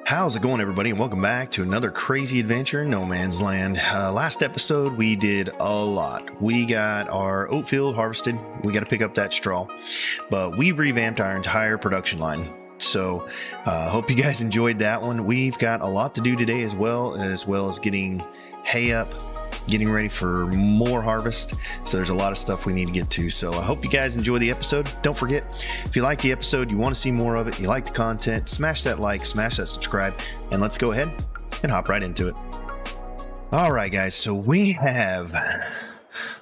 How's it going, everybody, and welcome back to another crazy adventure in No Man's Land. Last episode, we did a lot. We got our oat field harvested. We got to pick up that straw, but we revamped our entire production line. So, hope you guys enjoyed that one. We've got a lot to do today as well as getting hay up, getting ready for more harvest. So there's a lot of stuff we need to get to. So I hope you guys enjoy the episode. Don't forget, if you like the episode, you want to see more of it, you like the content, smash that like, smash that subscribe, and let's go ahead and hop right into it. All right, guys. So we have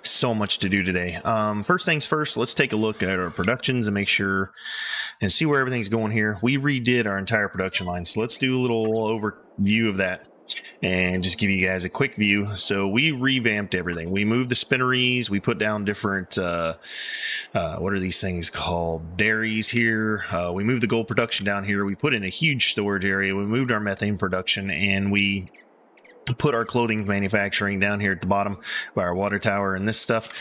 so much to do today. First things first, let's take a look at our productions and make sure and see where everything's going here. We redid our entire production line. So let's do a little overview of that and just give you guys a quick view. So we revamped everything. We moved the spinneries. We put down different, what are these things called? Dairies here. We moved the gold production down here. We put in a huge storage area. We moved our methane production, and we put our clothing manufacturing down here at the bottom by our water tower and this stuff.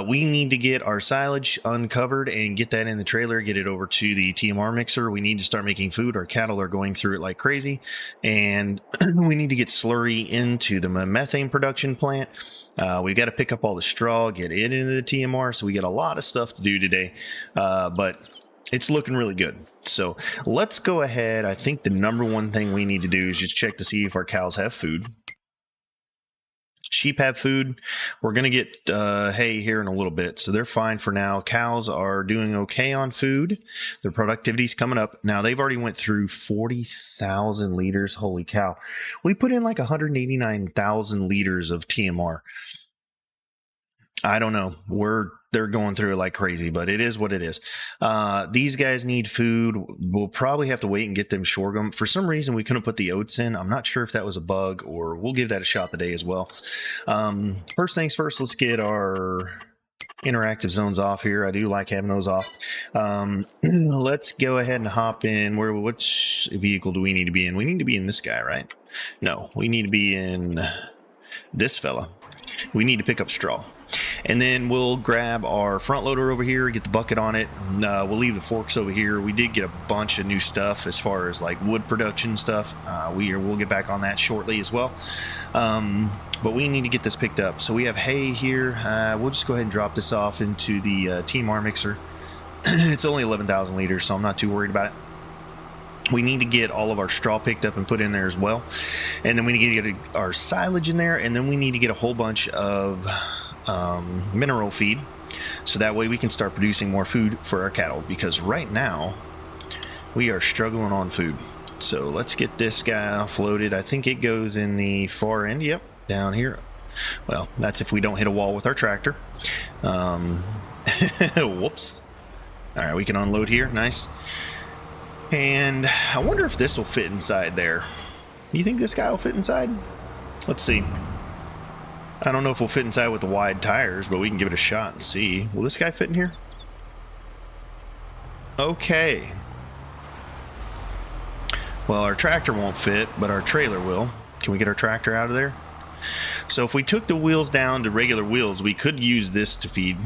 We need to get our silage uncovered and get that in the trailer, get it over to the TMR mixer. We need to start making food. Our cattle are going through it like crazy, and we need to get slurry into the methane production plant. We've got to pick up all the straw, get it into the TMR. So we got a lot of stuff to do today, but it's looking really good. So let's go ahead. I think the number one thing we need to do is just check to see if our cows have food. Sheep have food. We're going to get hay here in a little bit, so they're fine for now. Cows are doing okay on food. Their productivity's coming up. Now, they've already went through 40,000 liters. Holy cow. We put in like 189,000 liters of TMR. I don't know. They're going through it like crazy, but it is what it is. These guys need food. We'll probably have to wait and get them sorghum. For some reason, we couldn't put the oats in. I'm not sure if that was a bug, or we'll give that a shot today as well. First things first, let's get our interactive zones off here. I do like having those off. Let's go ahead and hop in. Which vehicle do we need to be in? We need to be in this guy, right? No, we need to be in this fella. We need to pick up straw. And then we'll grab our front loader over here, get the bucket on it. We'll leave the forks over here. We did get a bunch of new stuff as far as like wood production stuff. We'll get back on that shortly as well. But we need to get this picked up. So we have hay here. We'll just go ahead and drop this off into the TMR mixer. It's only 11,000 liters, so I'm not too worried about it. We need to get all of our straw picked up and put in there as well. And then we need to get our silage in there. And then we need to get a whole bunch of mineral feed, so that way we can start producing more food for our cattle, because right now we are struggling on food. So let's get this guy offloaded. I think it goes in the far end. Yep, down here. Well, that's if we don't hit a wall with our tractor. Whoops. All right, we can unload here. Nice. And I wonder if this will fit inside there. You think this guy will fit inside? Let's see. I don't know if we'll fit inside with the wide tires, but we can give it a shot and see. Will this guy fit in here? Okay. Well, our tractor won't fit, but our trailer will. Can we get our tractor out of there? So if we took the wheels down to regular wheels, we could use this to feed.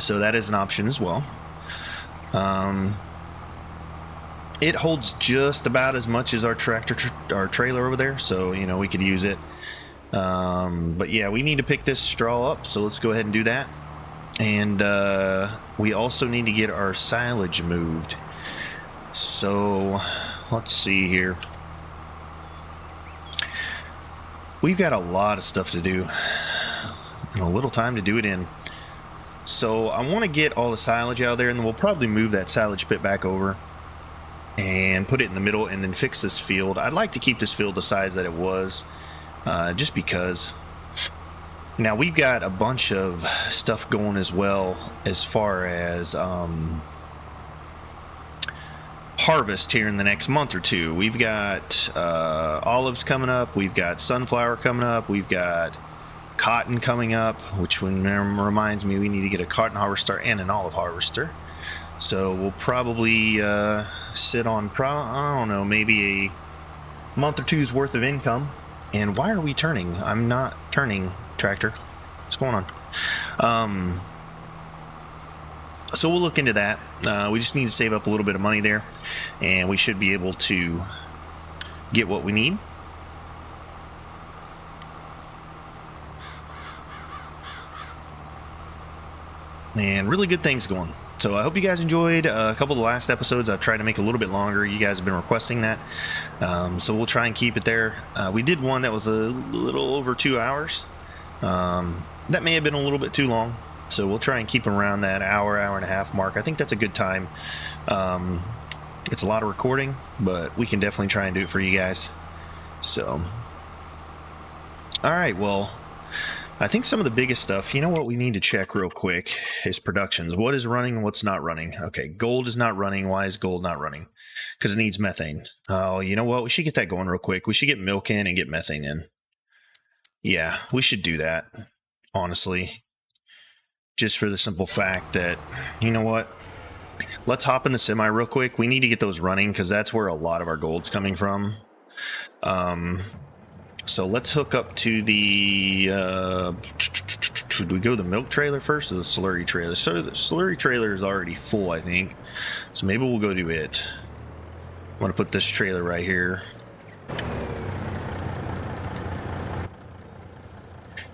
So that is an option as well. It holds just about as much as our our trailer over there, so we could use it. But yeah, we need to pick this straw up, so let's go ahead and do that. And we also need to get our silage moved. So let's see here. We've got a lot of stuff to do and a little time to do it in. So I want to get all the silage out there, and then we'll probably move that silage pit back over and put it in the middle and then fix this field. I'd like to keep this field the size that it was. Just because. Now we've got a bunch of stuff going as well as far as harvest here in the next month or two. We've got olives coming up, we've got sunflower coming up, we've got cotton coming up, which reminds me we need to get a cotton harvester and an olive harvester. So we'll probably sit on I don't know, maybe a month or two's worth of income. And why are we turning? I'm not turning, tractor. What's going on? So we'll look into that. We just need to save up a little bit of money there, and we should be able to get what we need. And really good things going. So I hope you guys enjoyed a couple of the last episodes. I've tried to make a little bit longer. You guys have been requesting that. So we'll try and keep it there. We did one that was a little over 2 hours. That may have been a little bit too long. So we'll try and keep around that hour and a half mark. I think that's a good time. It's a lot of recording, but we can definitely try and do it for you guys. So, all right, well, I think some of the biggest stuff, you know what we need to check real quick is productions. What is running and what's not running? Okay, gold is not running. Why is gold not running? Because it needs methane. Oh, you know what? We should get that going real quick. We should get milk in and get methane in. Yeah, we should do that, honestly. Just for the simple fact that, you know what? Let's hop in the semi real quick. We need to get those running because that's where a lot of our gold's coming from. So let's hook up to the, do we go to the milk trailer first or the slurry trailer? So the slurry trailer is already full, I think. So maybe we'll go to it. I'm going to put this trailer right here.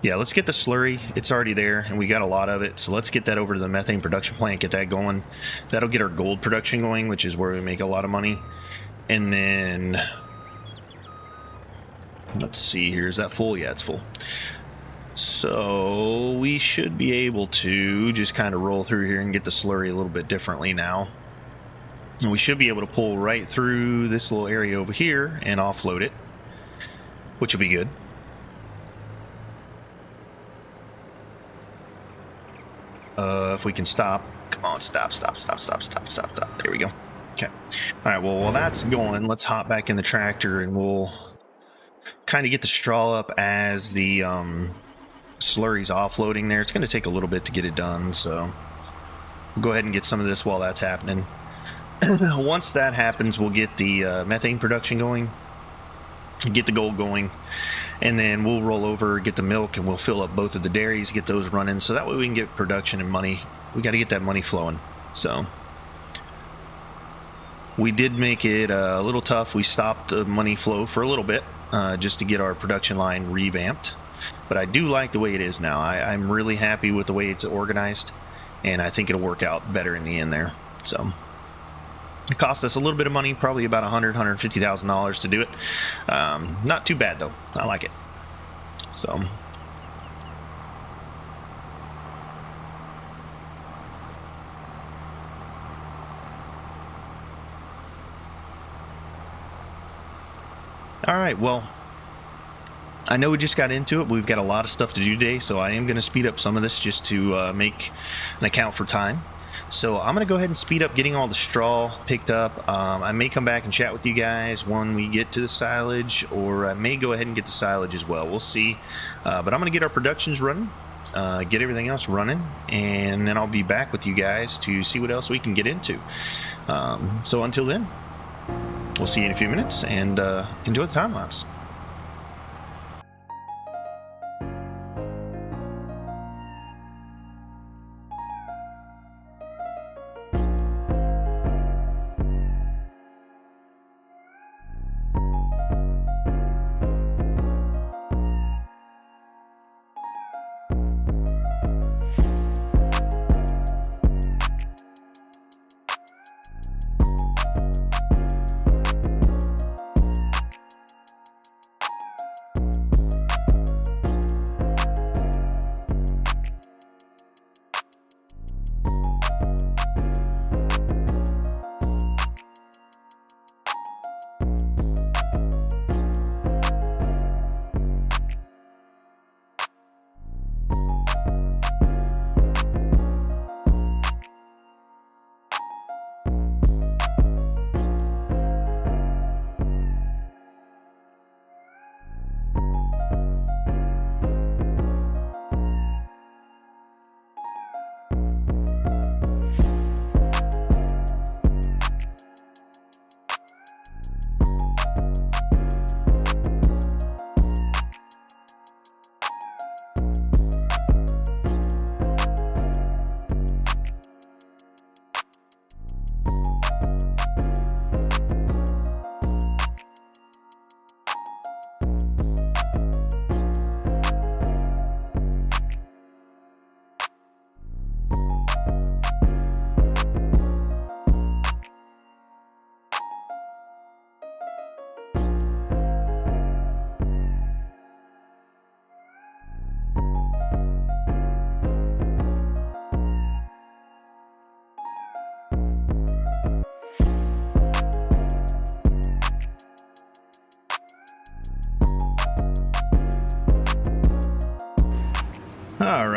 Yeah, let's get the slurry. It's already there, and we got a lot of it. So let's get that over to the methane production plant, get that going. That'll get our gold production going, which is where we make a lot of money. And then... let's see here. Is that full? Yeah, it's full. So we should be able to just kind of roll through here and get the slurry a little bit differently now. And we should be able to pull right through this little area over here and offload it, which will be good. If we can stop. Come on, stop. There we go. Okay. All right, well, while that's going, let's hop back in the tractor and we'll kind of get the straw up as the slurry's offloading there. It's going to take a little bit to get it done, so we'll go ahead and get some of this while that's happening. Once that happens, we'll get the methane production going, get the gold going, and then we'll roll over, get the milk, and we'll fill up both of the dairies, get those running, so that way we can get production and money. We got to get that money flowing. So we did make it a little tough. We stopped the money flow for a little bit just to get our production line revamped, but I do like the way it is now. I'm really happy with the way it's organized, and I think it'll work out better in the end there. So it cost us a little bit of money, probably about $150,000 to do it. Not too bad though. I like it. So all right, well, I know we just got into it. We've got a lot of stuff to do today, so I am going to speed up some of this just to make an account for time. So I'm going to go ahead and speed up getting all the straw picked up. I may come back and chat with you guys when we get to the silage, or I may go ahead and get the silage as well. We'll see. But I'm going to get our productions running, get everything else running, and then I'll be back with you guys to see what else we can get into. So until then, we'll see you in a few minutes, and enjoy the time lapse.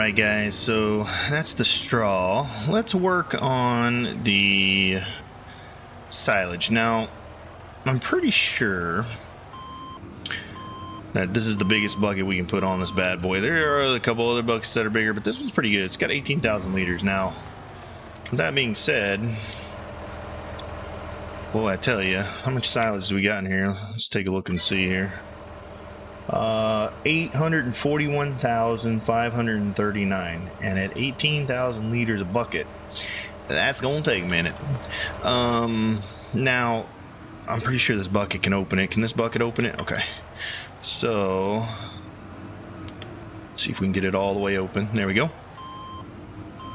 Alright guys, so that's the straw. Let's work on the silage. Now, I'm pretty sure that this is the biggest bucket we can put on this bad boy. There are a couple other buckets that are bigger, but this one's pretty good. It's got 18,000 liters. Now, with that being said, well, I tell you, how much silage do we got in here? Let's take a look and see here. 841,539, and at 18,000 liters a bucket, that's gonna take a minute. Now, I'm pretty sure this bucket can open it. Can this bucket open it? Okay. So, let's see if we can get it all the way open. There we go.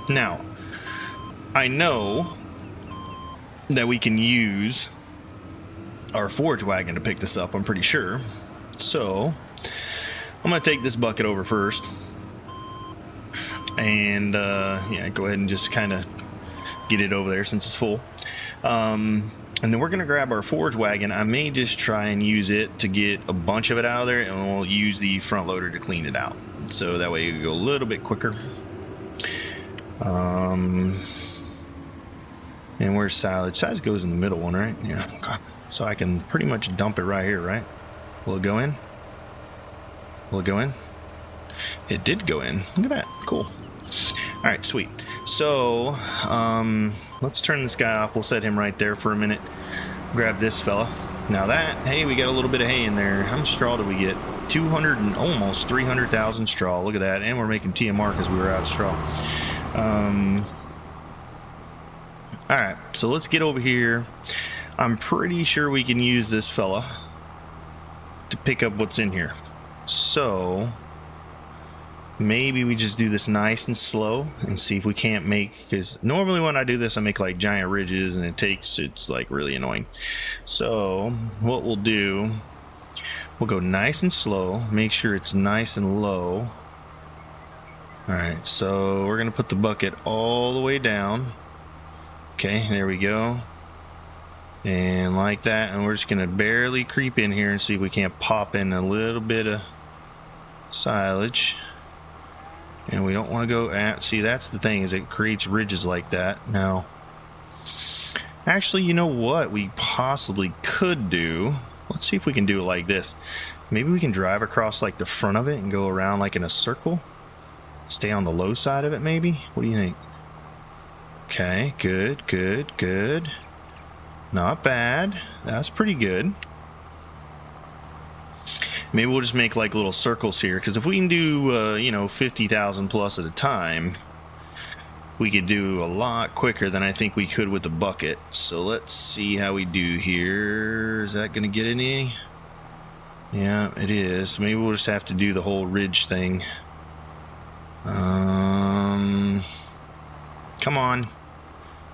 Now, I know that we can use our forage wagon to pick this up, I'm pretty sure. So, I'm going to take this bucket over first. And, yeah, go ahead and just kind of get it over there since it's full. And then we're going to grab our forage wagon. I may just try and use it to get a bunch of it out of there, and we'll use the front loader to clean it out. So that way you go a little bit quicker. And where's silage? Silage goes in the middle one, right? Yeah, okay. So I can pretty much dump it right here, right? Will it go in? Will it go in? It did go in. Look at that. Cool. All right, sweet. So, let's turn this guy off. We'll set him right there for a minute. Grab this fella. Now that, hey, we got a little bit of hay in there. How much straw did we get? 200 and almost 300,000 straw. Look at that. And we're making TMR because we were out of straw. All right, so let's get over here. I'm pretty sure we can use this fella to pick up what's in here. So maybe we just do this nice and slow and see if we can't make, because normally when I do this I make like giant ridges and it's like really annoying. So what we'll do, we'll go nice and slow, make sure it's nice and low. All right, so we're gonna put the bucket all the way down. Okay, there we go. And like that, and we're just gonna barely creep in here and see if we can't pop in a little bit of silage. And we don't want to go at, see, that's the thing, is it creates ridges like that. Now, actually, you know what we possibly could do? Let's see if we can do it like this. Maybe we can drive across like the front of it and go around like in a circle. Stay on the low side of it, maybe? What do you think? Okay, good, good, good. Not bad. That's pretty good. Maybe we'll just make like little circles here, because if we can do, you know, 50,000 plus at a time, we could do a lot quicker than I think we could with the bucket. So let's see how we do here. Is that going to get any? Yeah, it is. Maybe we'll just have to do the whole ridge thing. Come on.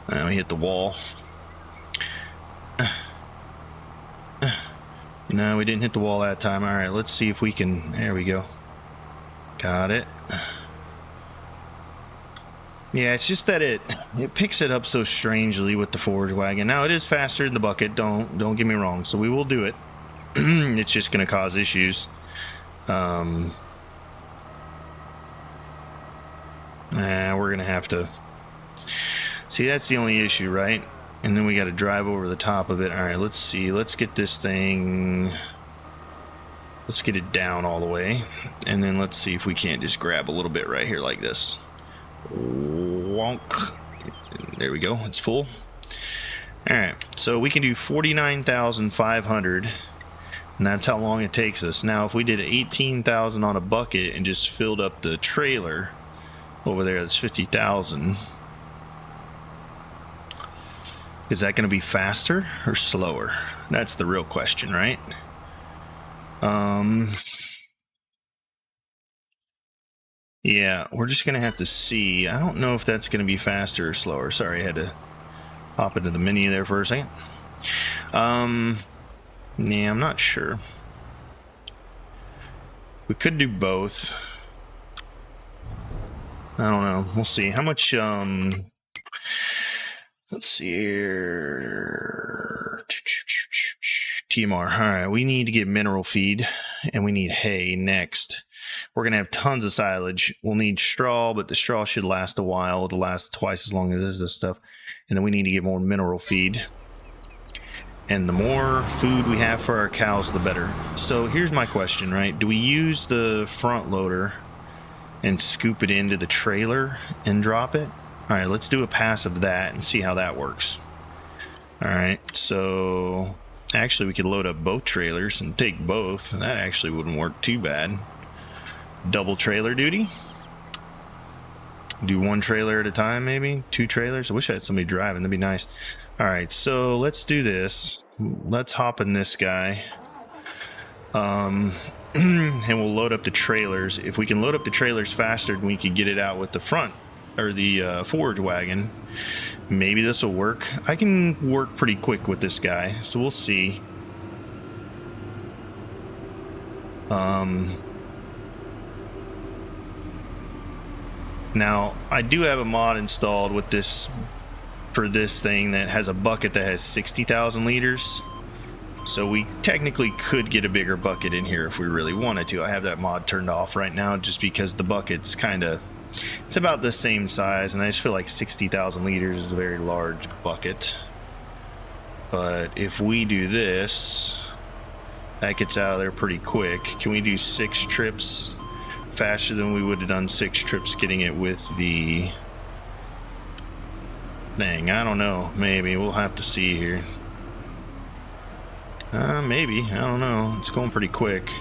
Now we hit the wall. No, we didn't hit the wall that time. All right, let's see if we can. There we go. Got it. Yeah, it's just that it picks it up so strangely with the forage wagon. Now it is faster than the bucket. Don't get me wrong. So we will do it. It's just going to cause issues. We're going to have to. See, that's the only issue, right? And then we got to drive over the top of it. All right, let's see. Let's get this thing. Let's get it down all the way. And then let's see if we can't just grab a little bit right here like this. Wonk. There we go. It's full. All right. So we can do 49,500. And that's how long it takes us. Now, if we did 18,000 on a bucket and just filled up the trailer over there, that's 50,000. Is that going to be faster or slower? That's the real question, right? Yeah, we're just going to have to see. I don't know if that's going to be faster or slower. Sorry, I had to hop into the menu there for a second. Yeah, I'm not sure. We could do both. I don't know. We'll see. How much, let's see here. TMR. All right, we need to get mineral feed, and we need hay next. we're going to have tons of silage. We'll need straw, but the straw should last a while. It'll last twice as long as this stuff. And then we need to get more mineral feed. And the more food we have for our cows, the better. So here's my question, right? Do we use the front loader and scoop it into the trailer and drop it? All right, let's do a pass of that and see how that works. All right, so actually we could load up both trailers and take both. That actually wouldn't work too bad. Double trailer duty. Do one trailer at a time, maybe 2 trailers. I wish I had somebody driving, that'd be nice. All right, so let's do this. Let's hop in this guy. And we'll load up the trailers. If we can load up the trailers faster than we can get it out with the front or the forage wagon, maybe this will work. I can work pretty quick with this guy, so we'll see. Now I do have a mod installed with this for this thing that has a bucket that has 60,000 liters. So we technically could get a bigger bucket in here if we really wanted to. I have that mod turned off right now just because the bucket's it's about the same size, and I just feel like 60,000 liters is a very large bucket. But if we do this, that gets out of there pretty quick. Can we do 6 trips faster than we would have done 6 trips getting it with the thing? I don't know. Maybe. We'll have to see here. Maybe. I don't know. It's going pretty quick.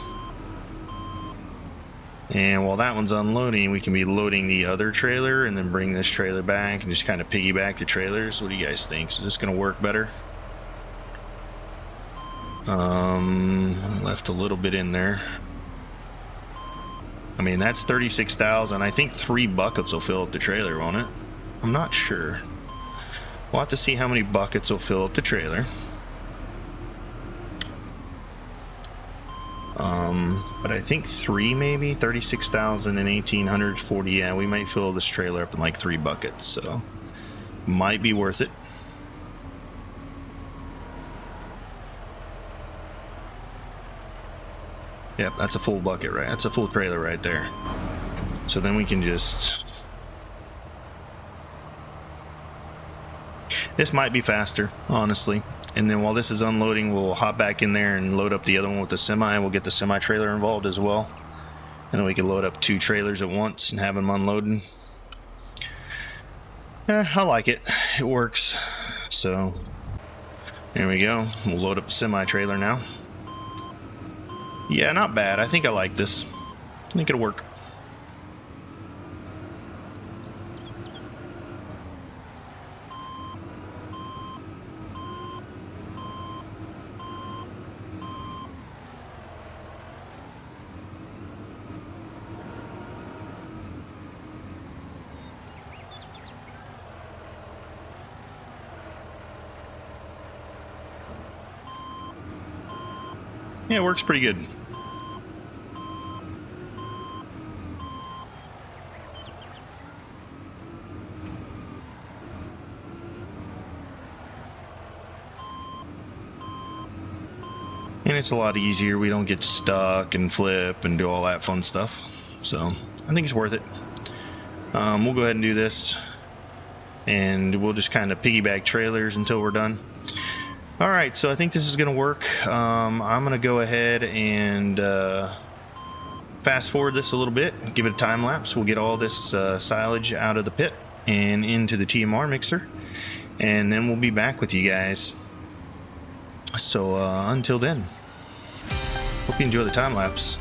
And while that one's unloading, we can be loading the other trailer and then bring this trailer back and just kind of piggyback the trailers. What do you guys think? Is this going to work better? I left a little bit in there. I mean, that's 36,000. I think 3 buckets will fill up the trailer, won't it? I'm not sure. We'll have to see how many buckets will fill up the trailer. But I think 3 maybe, 36,000 and 1,840. Yeah, we might fill this trailer up in like 3 buckets, so might be worth it. Yep, that's a full bucket, right? That's a full trailer right there. So then we can just... This might be faster, honestly. And then while this is unloading, we'll hop back in there and load up the other one with the semi, and we'll get the semi trailer involved as well. And then we can load up 2 trailers at once and have them unloading. I like it. It works. So there we go. We'll load up the semi trailer now. Yeah, not bad. I think I like this. I think it'll work. Yeah, it works pretty good. And it's a lot easier. We don't get stuck and flip and do all that fun stuff. So I think it's worth it. We'll go ahead and do this. And we'll just kind of piggyback trailers until we're done. All right, so I think this is going to work. I'm going to go ahead and fast forward this a little bit, give it a time lapse. We'll get all this silage out of the pit and into the TMR mixer, and then we'll be back with you guys. So until then, hope you enjoy the time lapse.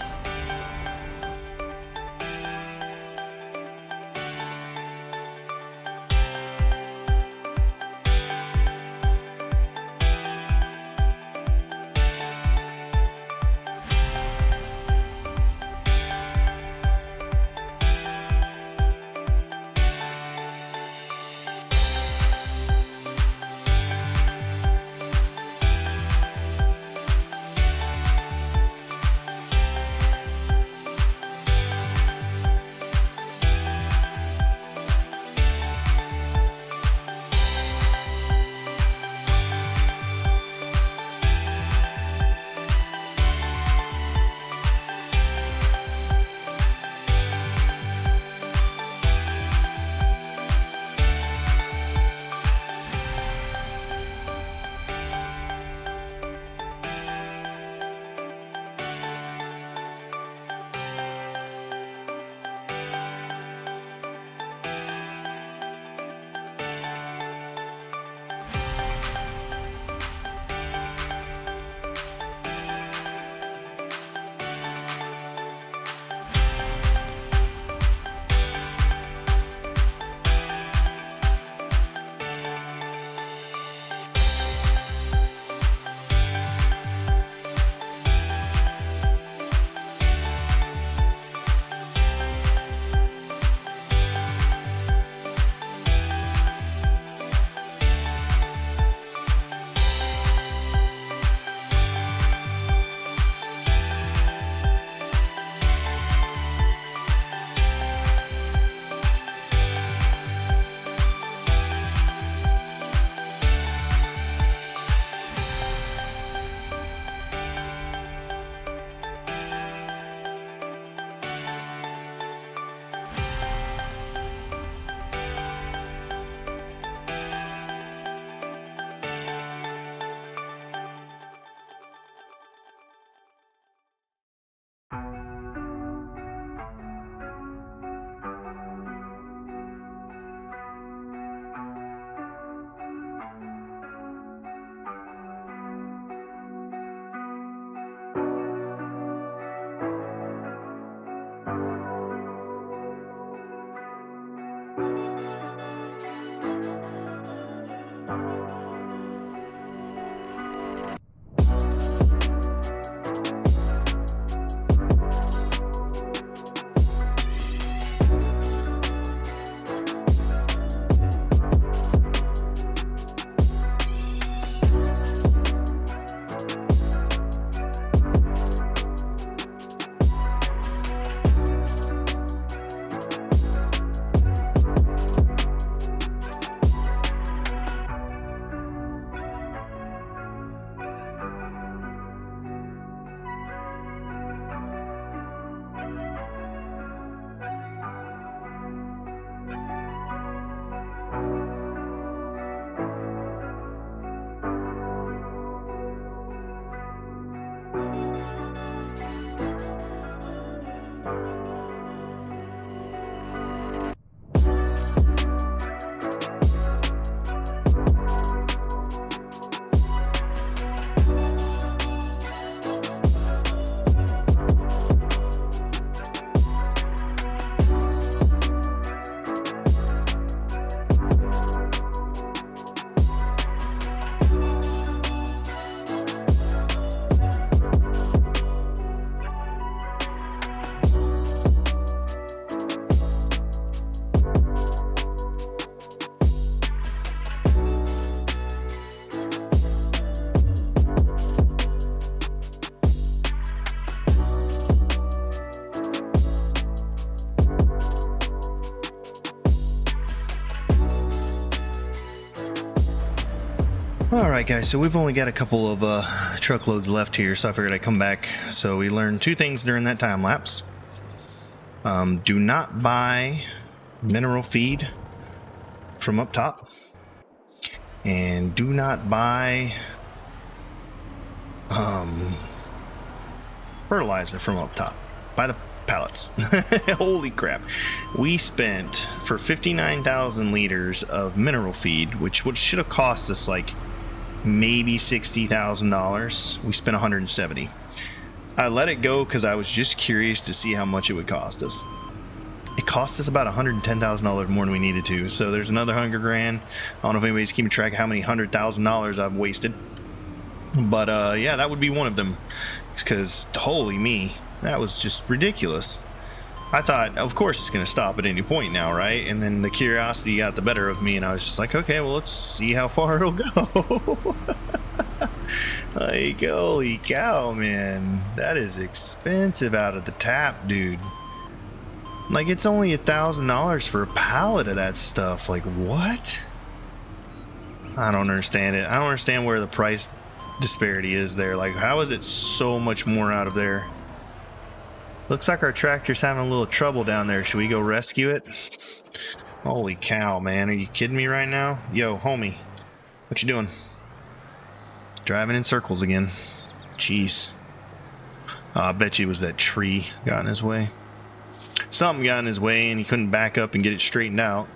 guys, so we've only got a couple of truckloads left here, so I figured I'd come back. So we learned two things during that time lapse. Do not buy mineral feed from up top, and do not buy fertilizer from up top. Buy the pallets. Holy crap. We spent for 59,000 liters of mineral feed, which should have cost us like maybe $60,000. We spent 170. I let it go because I was just curious to see how much it would cost us. It cost us about $110,000 more than we needed to. So there's another $100,000. I don't know if anybody's keeping track of how many $100,000 I've wasted. But yeah, that would be one of them. Because holy me, that was just ridiculous. I thought, of course, it's going to stop at any point now, right? And then the curiosity got the better of me, and I was just like, okay, well, let's see how far it'll go. Like, holy cow, man. That is expensive out of the tap, dude. Like, it's only $1,000 for a pallet of that stuff. Like, what? I don't understand it. I don't understand where the price disparity is there. Like, how is it so much more out of there? Looks like our tractor's having a little trouble down there. Should we go rescue it? Holy cow, man. Are you kidding me right now? Yo, homie. What you doing? Driving in circles again. Jeez. I bet you it was that tree got in his way. Something got in his way and he couldn't back up and get it straightened out.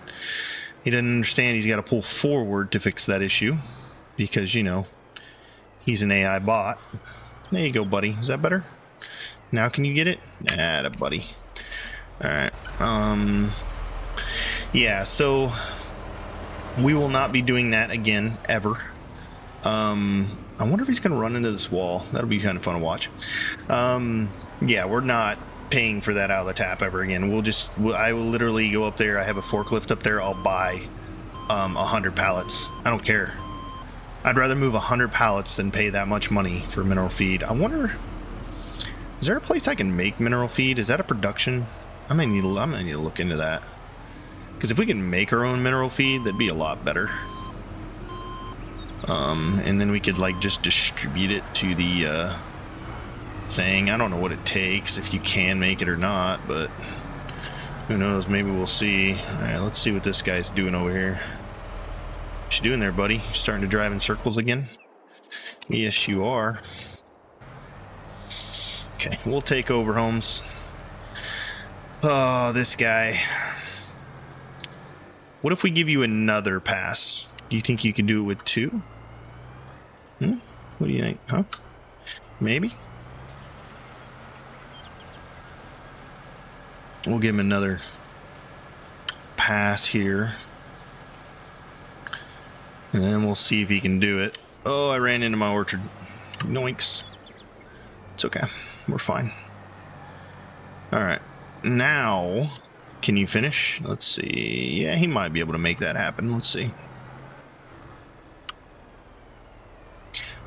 He doesn't understand he's got to pull forward to fix that issue. Because, you know, he's an AI bot. There you go, buddy. Is that better? Now can you get it? Atta buddy. Alright. Yeah, so we will not be doing that again, ever. I wonder if he's going to run into this wall. That'll be kind of fun to watch. Yeah, we're not paying for that out of the tap ever again. I will literally go up there. I have a forklift up there. I'll buy 100 pallets. I don't care. I'd rather move 100 pallets than pay that much money for mineral feed. I wonder... Is there a place I can make mineral feed? Is that a production? I might need to look into that. Because if we can make our own mineral feed, that'd be a lot better. And then we could like just distribute it to the thing. I don't know what it takes, if you can make it or not, but who knows? Maybe we'll see. All right, let's see what this guy's doing over here. What you doing there, buddy? You starting to drive in circles again? Yes, you are. Okay, we'll take over, Holmes. Oh, this guy. What if we give you another pass? Do you think you can do it with two? What do you think? Huh? Maybe? We'll give him another pass here. And then we'll see if he can do it. Oh, I ran into my orchard. Noinks. It's okay. We're fine. Alright. Now, can you finish? Let's see. Yeah, he might be able to make that happen. Let's see.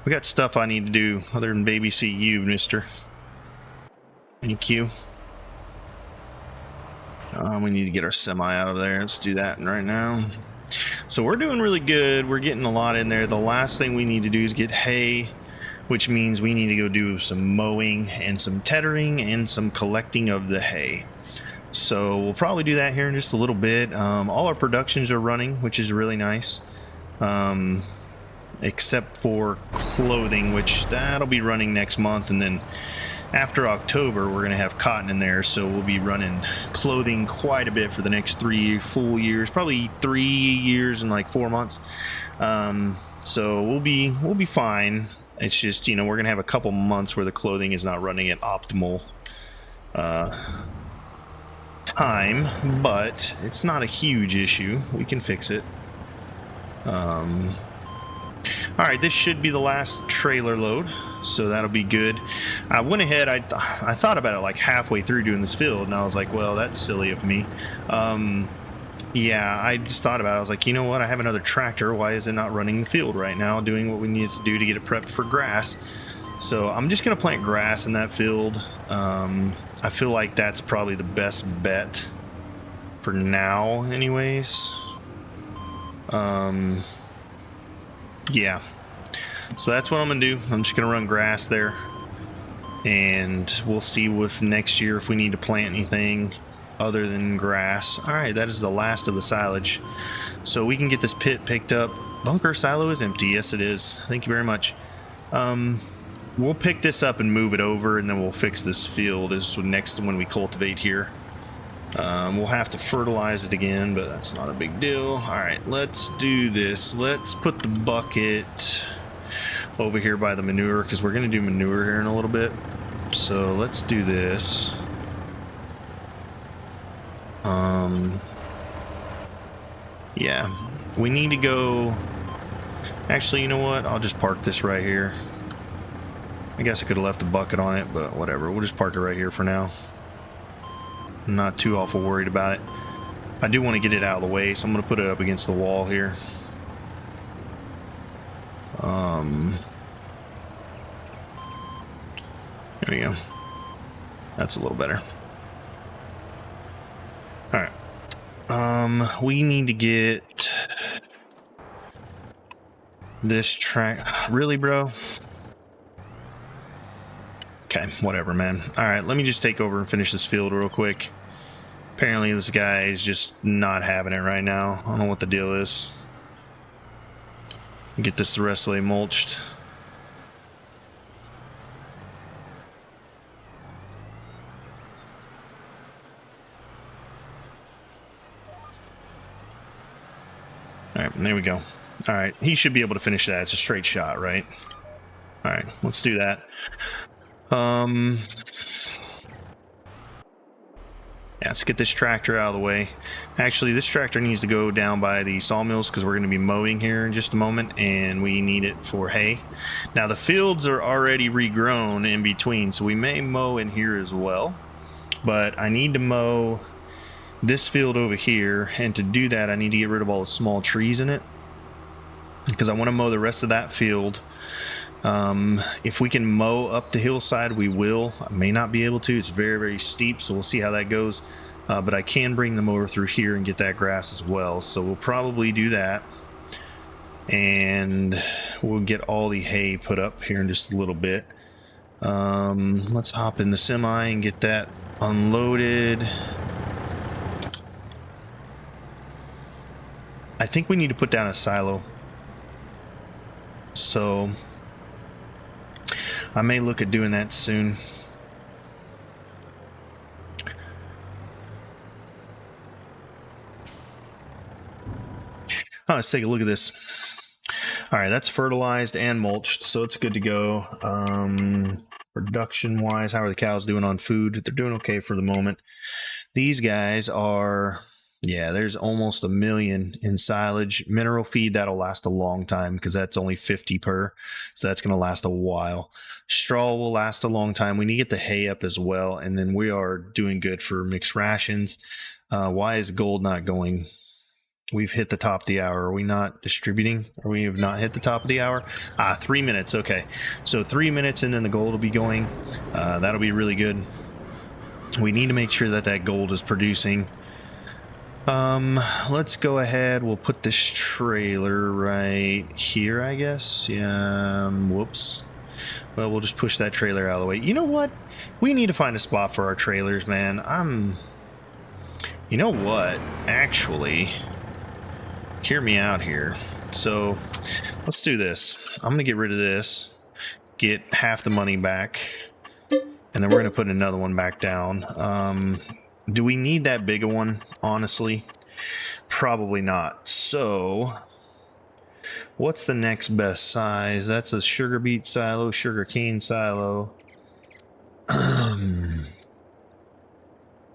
We got stuff I need to do other than babysit you, mister. Thank you. We need to get our semi out of there. Let's do that right now. So we're doing really good. We're getting a lot in there. The last thing we need to do is get hay, which means we need to go do some mowing and some tethering and some collecting of the hay. So we'll probably do that here in just a little bit. All our productions are running, which is really nice. Except for clothing, which that'll be running next month. And then after October, we're going to have cotton in there. So we'll be running clothing quite a bit for the next 3 full years, probably 3 years and like 4 months. So we'll be fine. It's just, you know, we're going to have a couple months where the clothing is not running at optimal time, but it's not a huge issue. We can fix it. All right, this should be the last trailer load, so that'll be good. I went ahead, I thought about it like halfway through doing this field, and I was like, well, that's silly of me. Yeah, I just thought about it. I was like, you know what? I have another tractor. Why is it not running the field right now, doing what we need to do to get it prepped for grass? So I'm just going to plant grass in that field. I feel like that's probably the best bet for now anyways. Yeah. So that's what I'm gonna do. I'm just gonna run grass there, and we'll see with next year if we need to plant anything other than grass. All right, that is the last of the silage, so we can get this pit picked up. Bunker silo is empty. Yes, it is. Thank you very much. We'll pick this up and move it over, and then we'll fix this field is next when we cultivate here. We'll have to fertilize it again, but that's not a big deal. All right, let's do this. Let's put the bucket over here by the manure, because we're going to do manure here in a little bit. So let's do this. Yeah, we need to go. Actually, you know what? I'll just park this right here. I guess I could have left the bucket on it, but whatever. We'll just park it right here for now. I'm not too awful worried about it. I do want to get it out of the way, so I'm going to put it up against the wall here. There we go. That's a little better. All right. We need to get this track. Really, bro? Okay, whatever, man. All right, let me just take over and finish this field real quick. Apparently, this guy is just not having it right now. I don't know what the deal is. Get this the rest of the way mulched. All right, there we go. All right, he should be able to finish that. It's a straight shot, right? All right, let's do that. Yeah, let's get this tractor out of the way. Actually, this tractor needs to go down by the sawmills because we're going to be mowing here in just a moment, and we need it for hay. Now, the fields are already regrown in between, so we may mow in here as well. But I need to mow this field over here, and to do that, I need to get rid of all the small trees in it because I want to mow the rest of that field. If we can mow up the hillside, we will. I may not be able to. It's very, very steep, so we'll see how that goes. But I can bring the mower through here and get that grass as well. So we'll probably do that. And we'll get all the hay put up here in just a little bit. Let's hop in the semi and get that unloaded. I think we need to put down a silo. So I may look at doing that soon. Oh, let's take a look at this. All right, that's fertilized and mulched, so it's good to go. Production wise, how are the cows doing on food? They're doing okay for the moment. These guys are, yeah, there's almost 1 million in silage. Mineral feed, that'll last a long time because that's only 50 per, so that's going to last a while. Straw will last a long time. We need to get the hay up as well, and then we are doing good for mixed rations. Why is gold not going? We've hit the top of the hour. Are we not distributing? Or we have not hit the top of the hour? 3 minutes. Okay. So 3 minutes and then the gold will be going. That'll be really good. We need to make sure that that gold is producing. Let's go ahead. We'll put this trailer right here, I guess. Yeah. Whoops. Well, we'll just push that trailer out of the way. You know what? We need to find a spot for our trailers, man. You know what? Actually, hear me out here. So let's do this. I'm gonna get rid of this, get half the money back, and then we're gonna put another one back down. Do we need that big a one? Honestly, probably not. So what's the next best size? That's a sugar beet silo, sugar cane silo.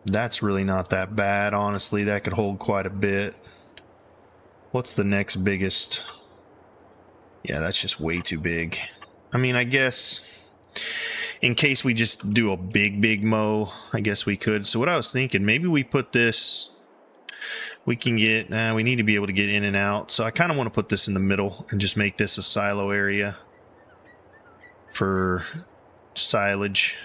That's really not that bad, honestly. That could hold quite a bit. What's the next biggest? Yeah, that's just way too big. I mean, I guess in case we just do a big mow, I guess we could. So what I was thinking, maybe we put this, we can get, we need to be able to get in and out. So I kind of want to put this in the middle and just make this a silo area for silage.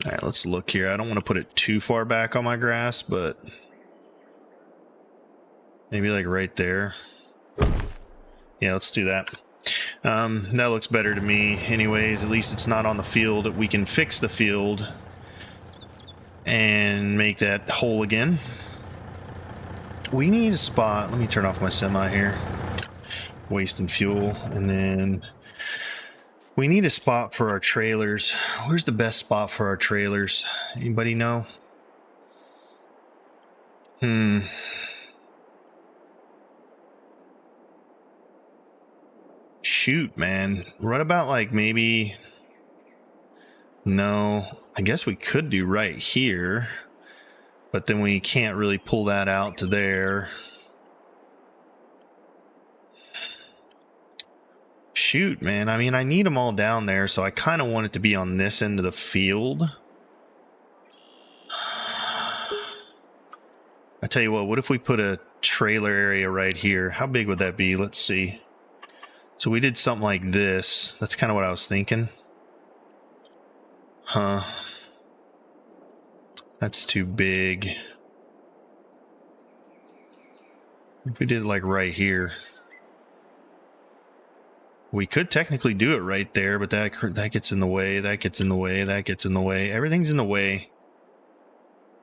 All right, let's look here. I don't want to put it too far back on my grass, but maybe like right there. Yeah, let's do that. That looks better to me anyways. At least it's not on the field. We can fix the field and make that whole again. We need a spot. Let me turn off my semi here. Wasting fuel. And then we need a spot for our trailers. Where's the best spot for our trailers? Anybody know? Shoot, man. What about like maybe... No, I guess we could do right here, but then we can't really pull that out to there. Shoot, man. I mean, I need them all down there, so I kind of want it to be on this end of the field. I tell you what if we put a trailer area right here? How big would that be? Let's see. So we did something like this. That's kind of what I was thinking. Huh. That's too big. If we did it like right here. We could technically do it right there, but that gets in the way. That gets in the way. That gets in the way. Everything's in the way.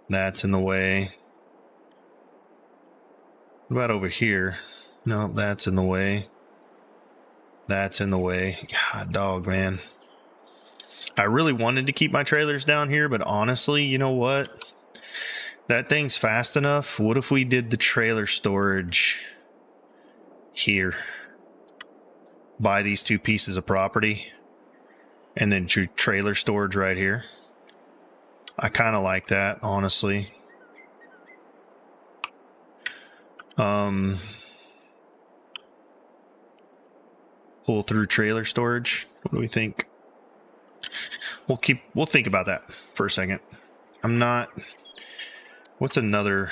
That's in the way. What about over here? No, that's in the way. That's in the way. God, dog, man. I really wanted to keep my trailers down here, but honestly, you know what? That thing's fast enough. What if we did the trailer storage here? Buy these two pieces of property and then trailer storage right here. I kind of like that, honestly. Pull through trailer storage. What do we think? We'll think about that for a second. What's another?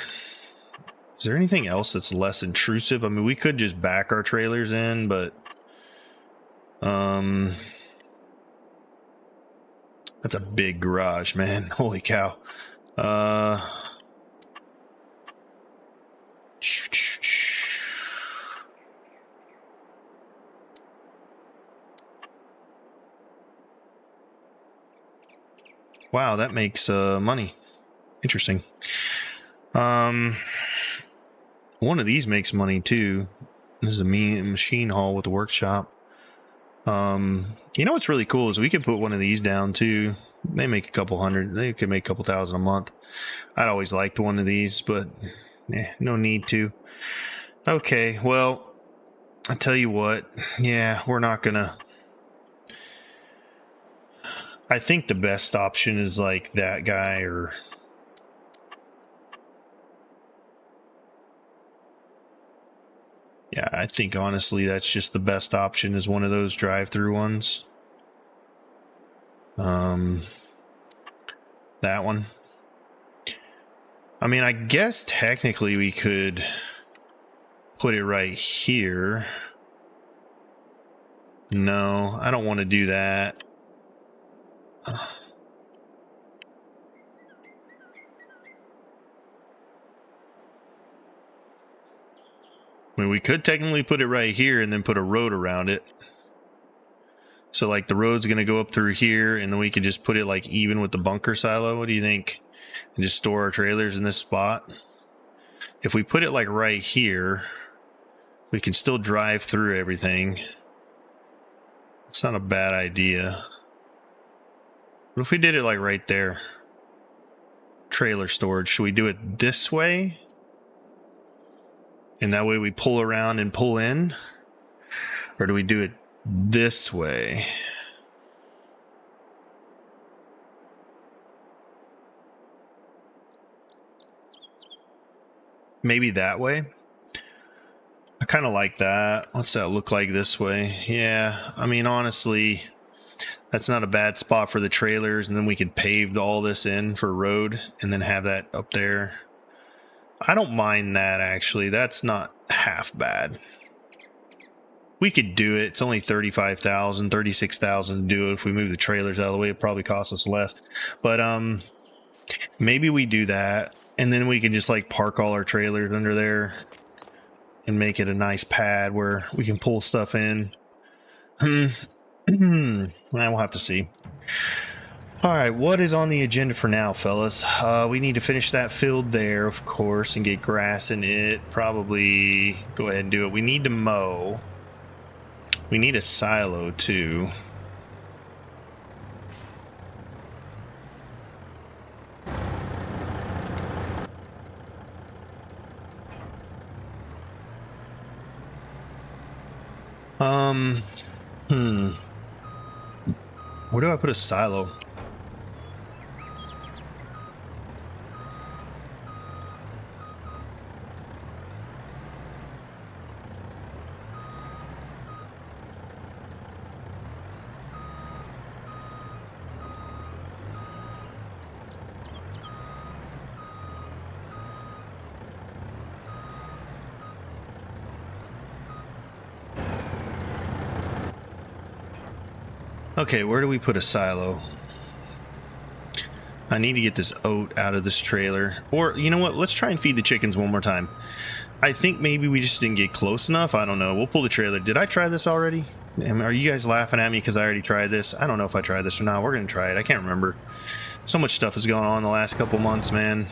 Is there anything else that's less intrusive? I mean, we could just back our trailers in, but that's a big garage, man. Holy cow. Wow, that makes money. Interesting. One of these makes money too. This is a machine hall with a workshop. You know what's really cool is we could put one of these down too. They make a couple hundred. They could make a couple thousand a month. I'd always liked one of these, but no need to. Okay, well, I tell you what. Yeah, we're not gonna. I think the best option is like that guy or. Yeah, I think honestly that's just the best option is one of those drive-through ones. That one. I mean, I guess technically we could put it right here. No, I don't want to do that. I mean, we could technically put it right here and then put a road around it. So, like, the road's going to go up through here, and then we could just put it, like, even with the bunker silo. What do you think? And just store our trailers in this spot. If we put it, like, right here, we can still drive through everything. It's not a bad idea. What if we did it, like, right there? Trailer storage. Should we do it this way? And that way we pull around and pull in? Or do we do it this way? Maybe that way? I kind of like that. What's that look like this way? Yeah, I mean, honestly, that's not a bad spot for the trailers. And then we could pave all this in for road and then have that up there. I don't mind that, actually. That's not half bad. We could do it. It's only $35,000, $36,000 to do it. If we move the trailers out of the way, it probably costs us less. But maybe we do that, and then we can just like park all our trailers under there. and make it a nice pad where we can pull stuff in. We'll have to see. All right, what is on the agenda for now, fellas? We need to finish that field there, of course, and get grass in it. Probably go ahead and do it. We need to mow. We need a silo, too. Where do I put a silo? Okay, where do we put a silo? I need to get this oat out of this trailer. Or, you know what? Let's try and feed the chickens one more time. I think maybe we just didn't get close enough. I don't know. We'll pull the trailer. Did I try this already? Are you guys laughing at me because I already tried this? I don't know if I tried this or not. We're going to try it. I can't remember. So much stuff has gone on the last couple months, man.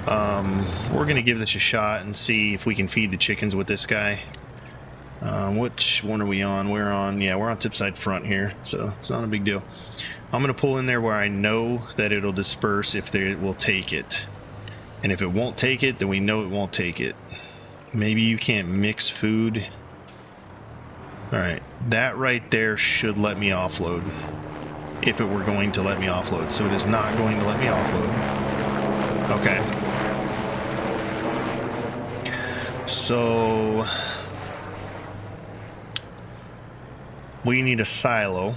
We're going to give this a shot and see if we can feed the chickens with this guy. Which one are we on? We're on tipside front here, so it's not a big deal. I'm going to pull in there where I know that it'll disperse if it will take it. And if it won't take it, then we know it won't take it. Maybe you can't mix food. All right, that right there should let me offload. If it were going to let me offload. So it is not going to let me offload. Okay. So we need a silo.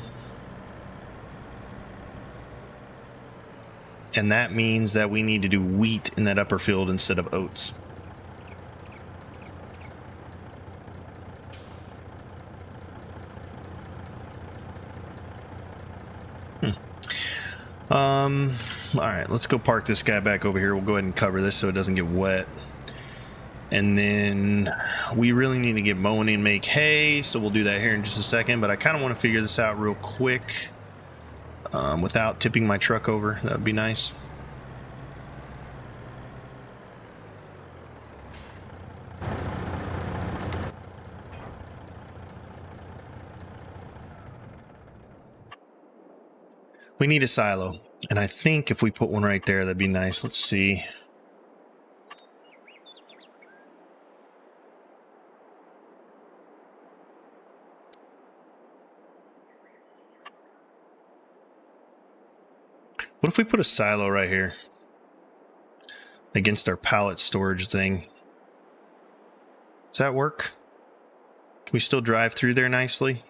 And that means that we need to do wheat in that upper field instead of oats. All right, let's go park this guy back over here. We'll go ahead and cover this so it doesn't get wet. And then we really need to get mowing and make hay, so we'll do that here in just a second. But I kind of want to figure this out real quick without tipping my truck over. That would be nice. We need a silo, and I think if we put one right there, that'd be nice. Let's see. What if we put a silo right here against our pallet storage thing? Does that work? Can we still drive through there nicely?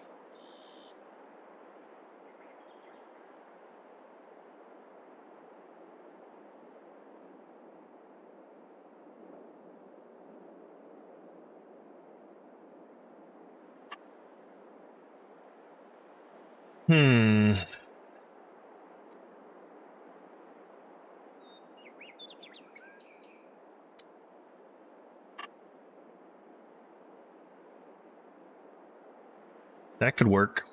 That could work.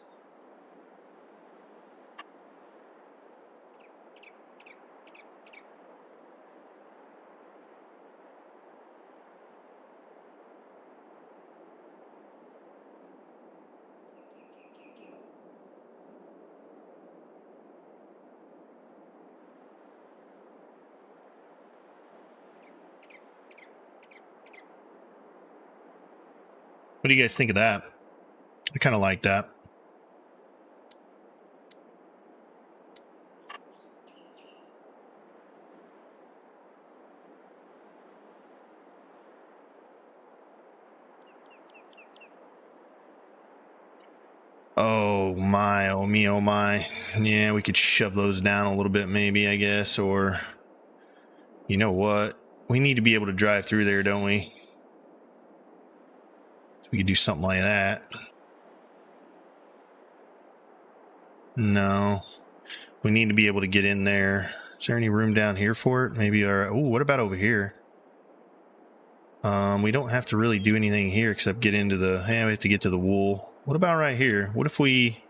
What do you guys think of that? I kind of like that. Oh my, oh me, oh my. Yeah, we could shove those down a little bit maybe, I guess, or you know what? We need to be able to drive through there, don't we? So we could do something like that. No. We need to be able to get in there. Is there any room down here for it? Maybe our... Oh, what about over here? We don't have to really do anything here except get into the, we have to get to the wool. What about right here? What if we,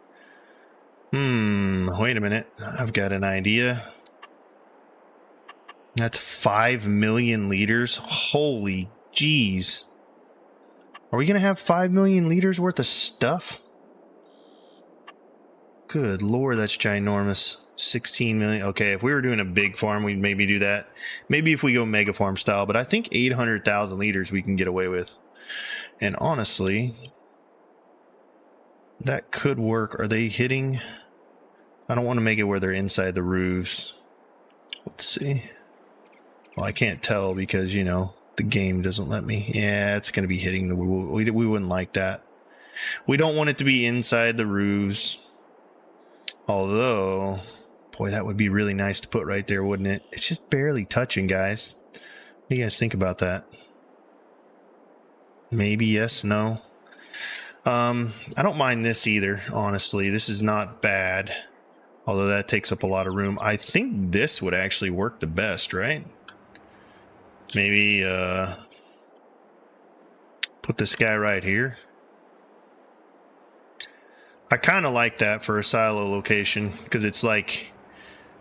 wait a minute. I've got an idea. That's 5 million liters. Holy jeez. Are we going to have 5 million liters worth of stuff? Good Lord, that's ginormous. 16 million. Okay, if we were doing a big farm, we'd maybe do that. Maybe if we go mega farm style, but I think 800,000 liters we can get away with. And honestly, that could work. Are they hitting? I don't want to make it where they're inside the roofs. Let's see. Well, I can't tell because, you know, the game doesn't let me. Yeah, it's going to be hitting the... We wouldn't like that. We don't want it to be inside the roofs. Although, boy, that would be really nice to put right there, wouldn't it? It's just barely touching, guys. What do you guys think about that? Maybe yes, no. I don't mind this either, honestly. This is not bad. Although that takes up a lot of room. I think this would actually work the best, right? Maybe put this guy right here. I kind of like that for a silo location because it's like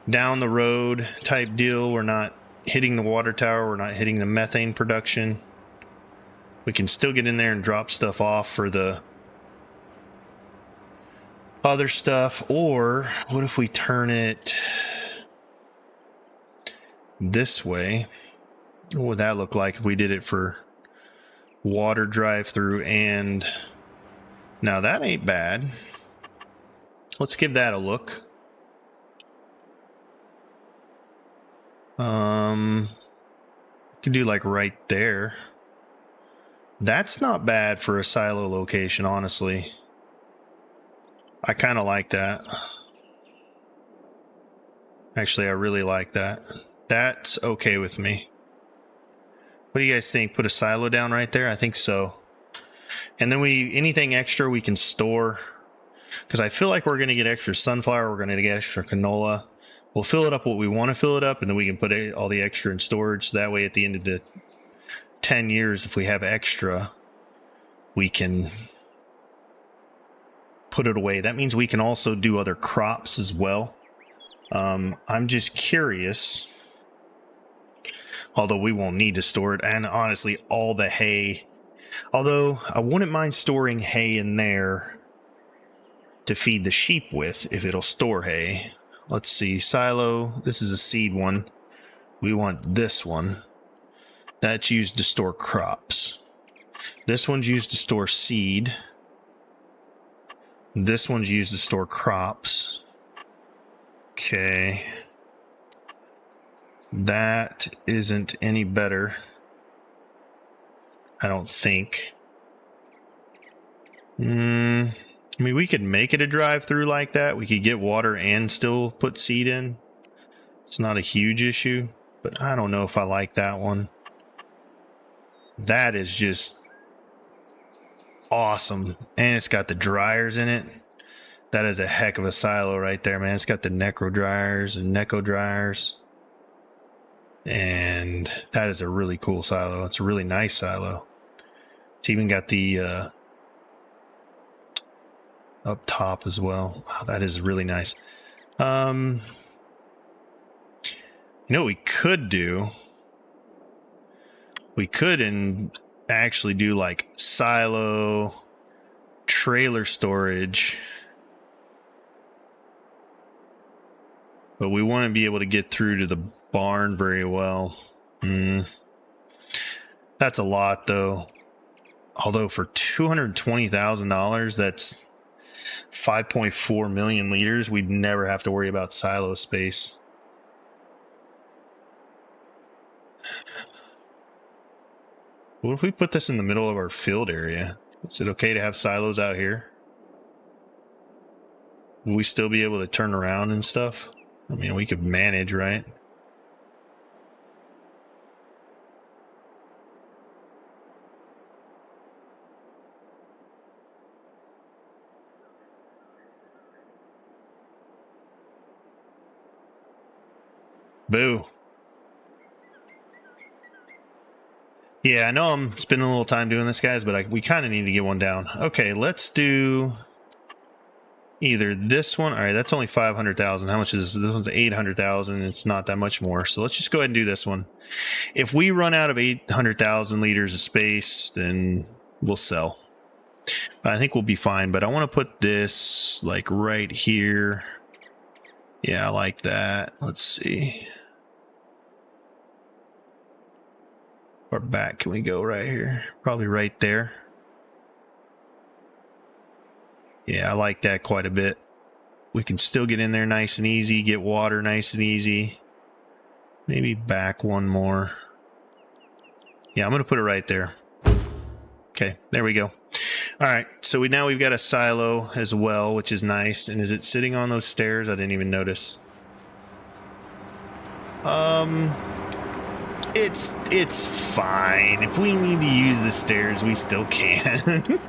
down the road type deal. We're not hitting the water tower. We're not hitting the methane production. We can still get in there and drop stuff off for the other stuff. Or what if we turn it this way? What would that look like if we did it for water drive through? And now that ain't bad. Let's give that a look. Can do like right there. That's not bad for a silo location, honestly. I kind of like that. Actually, I really like that. That's okay with me. What do you guys think? Put a silo down right there? I think so. And then anything extra we can store. Because I feel like we're going to get extra sunflower. We're going to get extra canola. We'll fill it up what we want to fill it up. And then we can put all the extra in storage. So that way at the end of the 10 years, if we have extra, we can put it away. That means we can also do other crops as well. I'm just curious, although we won't need to store it. And honestly, all the hay, although I wouldn't mind storing hay in there to feed the sheep with if it'll store hay. Let's see, silo. This is a seed one. We want this one. That's used to store crops. This one's used to store seed. This one's used to store crops. Okay. That isn't any better. I don't think. I mean, we could make it a drive-through like that. We could get water and still put seed in. It's not a huge issue, but I don't know if I like that one. That is just awesome. And it's got the dryers in it. That is a heck of a silo right there, man. It's got the necro dryers and Neco dryers. And that is a really cool silo. It's a really nice silo. It's even got the up top as well. Wow, that is really nice. You know what we could do? We could actually do like silo trailer storage. But we want to be able to get through to the barn very well. That's a lot though. Although for $220,000, that's 5.4 million liters. We'd never have to worry about silo space. What if we put this in the middle of our field area? Is it okay to have silos out here? Will we still be able to turn around and stuff? I mean, we could manage, right? Boo. Yeah, I know I'm spending a little time doing this, guys, but we kind of need to get one down. Okay, let's do either this one. All right, that's only 500,000. How much is this? This one's 800,000. It's not that much more. So let's just go ahead and do this one. If we run out of 800,000 liters of space, then we'll sell. I think we'll be fine, but I want to put this like right here. Yeah, I like that. Let's see. Or back can we go right here? Probably right there. Yeah, I like that quite a bit. We can still get in there nice and easy, get water nice and easy. Maybe back one more. Yeah, I'm going to put it right there. Okay, there we go. All right, so we've got a silo as well, which is nice. And is it sitting on those stairs? I didn't even notice. It's fine. If we need to use the stairs, we still can.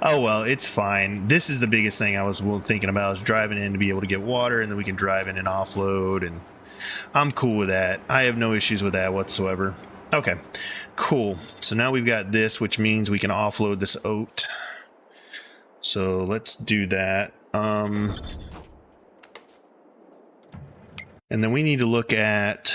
Oh, well, it's fine. This is the biggest thing I was thinking about, is driving in to be able to get water, and then we can drive in and offload, and I'm cool with that. I have no issues with that whatsoever. Okay, cool. So now we've got this, which means we can offload this oat. So let's do that. And then we need to look at...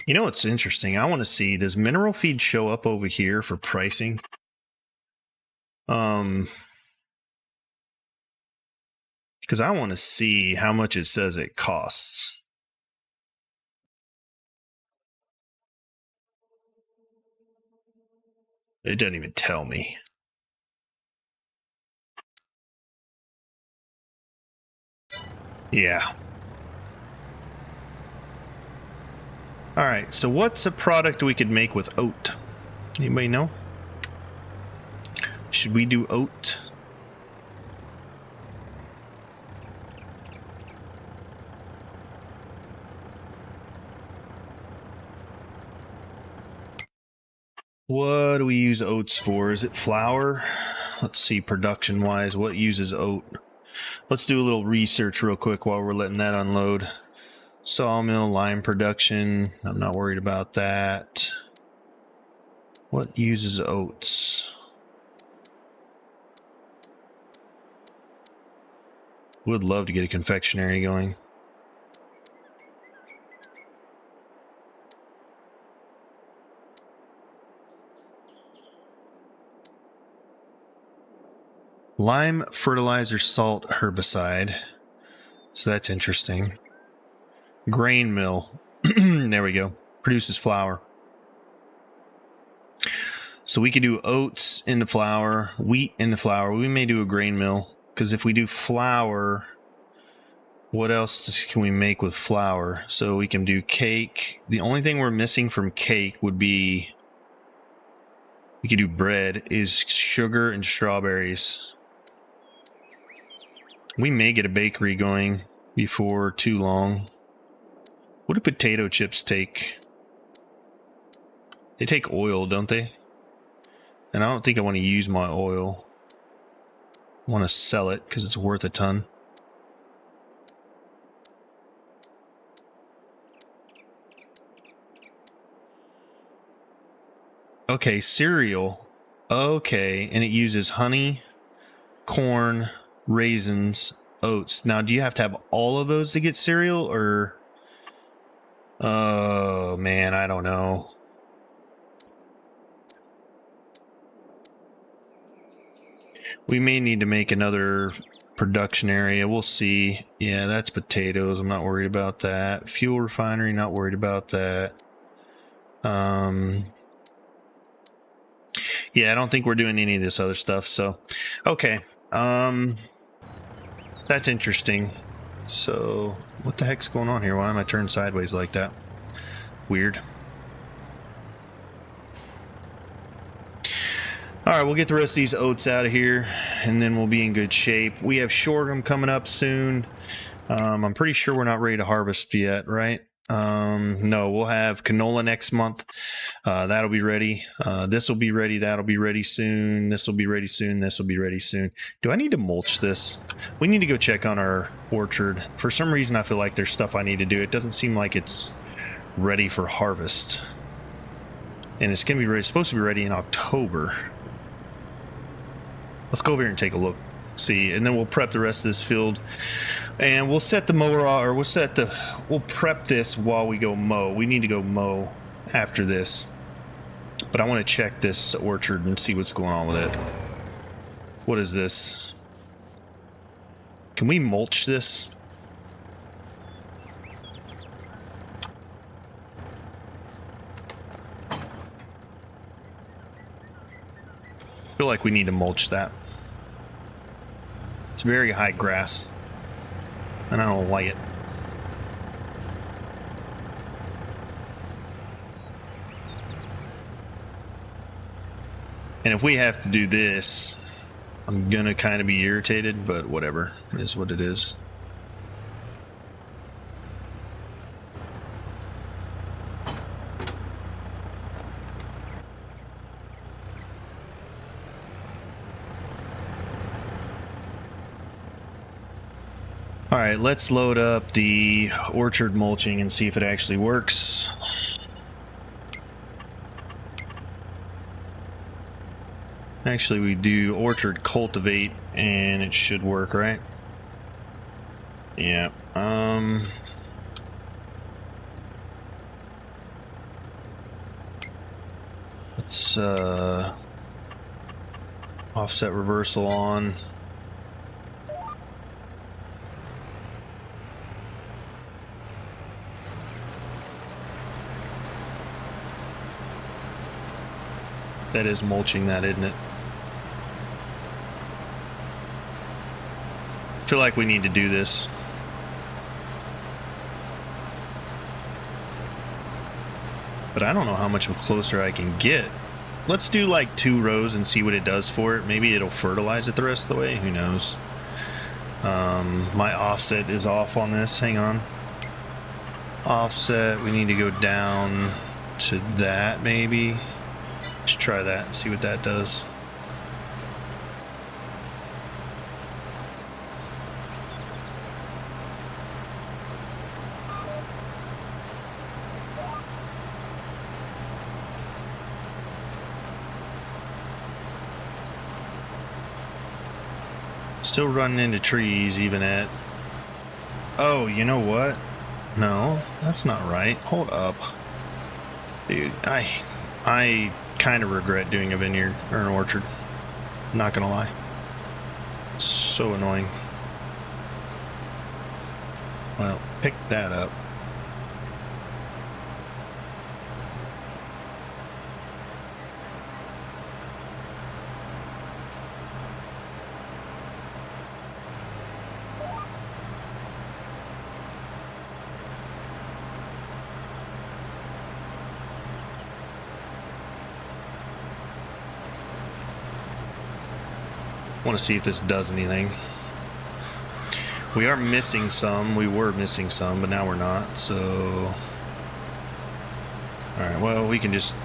You know what's interesting? I want to see, does mineral feed show up over here for pricing? Because I want to see how much it says it costs. It doesn't even tell me. Yeah. All right, so what's a product we could make with oat? Anybody know? Should we do oat? What do we use oats for? Is it flour? Let's see, production-wise, what uses oat? Let's do a little research real quick while we're letting that unload. Sawmill, lime production. I'm not worried about that. What uses oats? Would love to get a confectionery going. Lime, fertilizer, salt, herbicide. So that's interesting. Grain mill. There we go. Produces flour. So we could do oats in the flour, wheat in the flour. We may do a grain mill, because if we do flour, what else can we make with flour? So we can do cake. The only thing we're missing from cake would be, we could do bread, is sugar and strawberries. We may get a bakery going before too long. What do potato chips take? They take oil, don't they? And I don't think I want to use my oil. I want to sell it because it's worth a ton. Okay, cereal. Okay, and it uses honey, corn, raisins, oats. Now, do you have to have all of those to get cereal, or... Oh, man, I don't know. We may need to make another production area. We'll see. Yeah, that's potatoes. I'm not worried about that. Fuel refinery, not worried about that. Yeah, I don't think we're doing any of this other stuff, so... Okay. That's interesting. So, what the heck's going on here? Why am I turned sideways like that? Weird. All right, we'll get the rest of these oats out of here, and then we'll be in good shape. We have sorghum coming up soon. I'm pretty sure we're not ready to harvest yet, right? No, we'll have canola next month. That'll be ready. This will be ready. That'll be ready soon. This will be ready soon. This will be ready soon. Do I need to mulch this? We need to go check on our orchard. For some reason, I feel like there's stuff I need to do. It doesn't seem like it's ready for harvest. And it's going to be ready, supposed to be ready in October. Let's go over here and take a look. See, and then we'll prep the rest of this field, and we'll set the mower, or we'll prep this while we go mow. We need to go mow after this, but I want to check this orchard and see what's going on with it. What is this? Can we mulch this? I feel like we need to mulch that. It's very high grass, and I don't like it. And if we have to do this, I'm gonna kind of be irritated, but whatever, it is what it is. All right, let's load up the orchard mulching and see if it actually works. Actually, we do orchard cultivate and it should work, right? Yeah. Let's offset reversal on. That is mulching that, isn't it? I feel like we need to do this. But I don't know how much closer I can get. Let's do like 2 rows and see what it does for it. Maybe it'll fertilize it the rest of the way. Who knows? My offset is off on this. Hang on. Offset. We need to go down to that maybe. Let's try that and see what that does. Still running into trees even at... Oh, you know what? No, that's not right. Hold up. Dude, I kind of regret doing a vineyard or an orchard. Not gonna lie. So annoying. Well, pick that up. Want to see if this does anything. We are missing some. We were missing some, but now we're not. So, all right. Well, we can just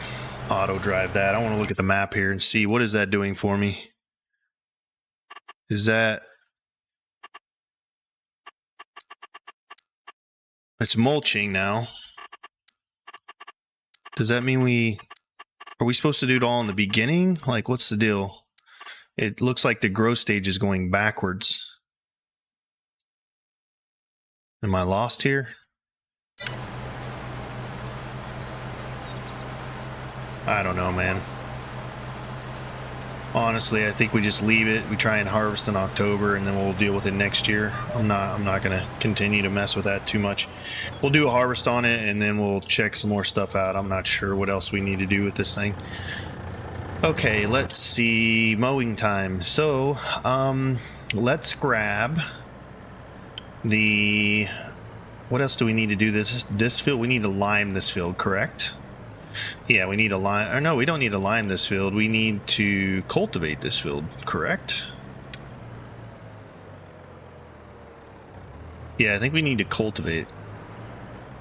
auto drive that. I want to look at the map here and see what is that doing for me. Is that... It's mulching now. Does that mean are we supposed to do it all in the beginning? Like, what's the deal? It looks like the growth stage is going backwards. Am I lost here? I don't know, man. Honestly, I think we just leave it. We try and harvest in October, and then we'll deal with it next year. I'm not going to continue to mess with that too much. We'll do a harvest on it, and then we'll check some more stuff out. I'm not sure what else we need to do with this thing. Okay, let's see. Mowing time. So, let's grab the... What else do we need to do this field? We need to lime this field, correct? Yeah, we need to line, or no, we don't need to line this field. We need to cultivate this field, correct? Yeah, I think we need to cultivate.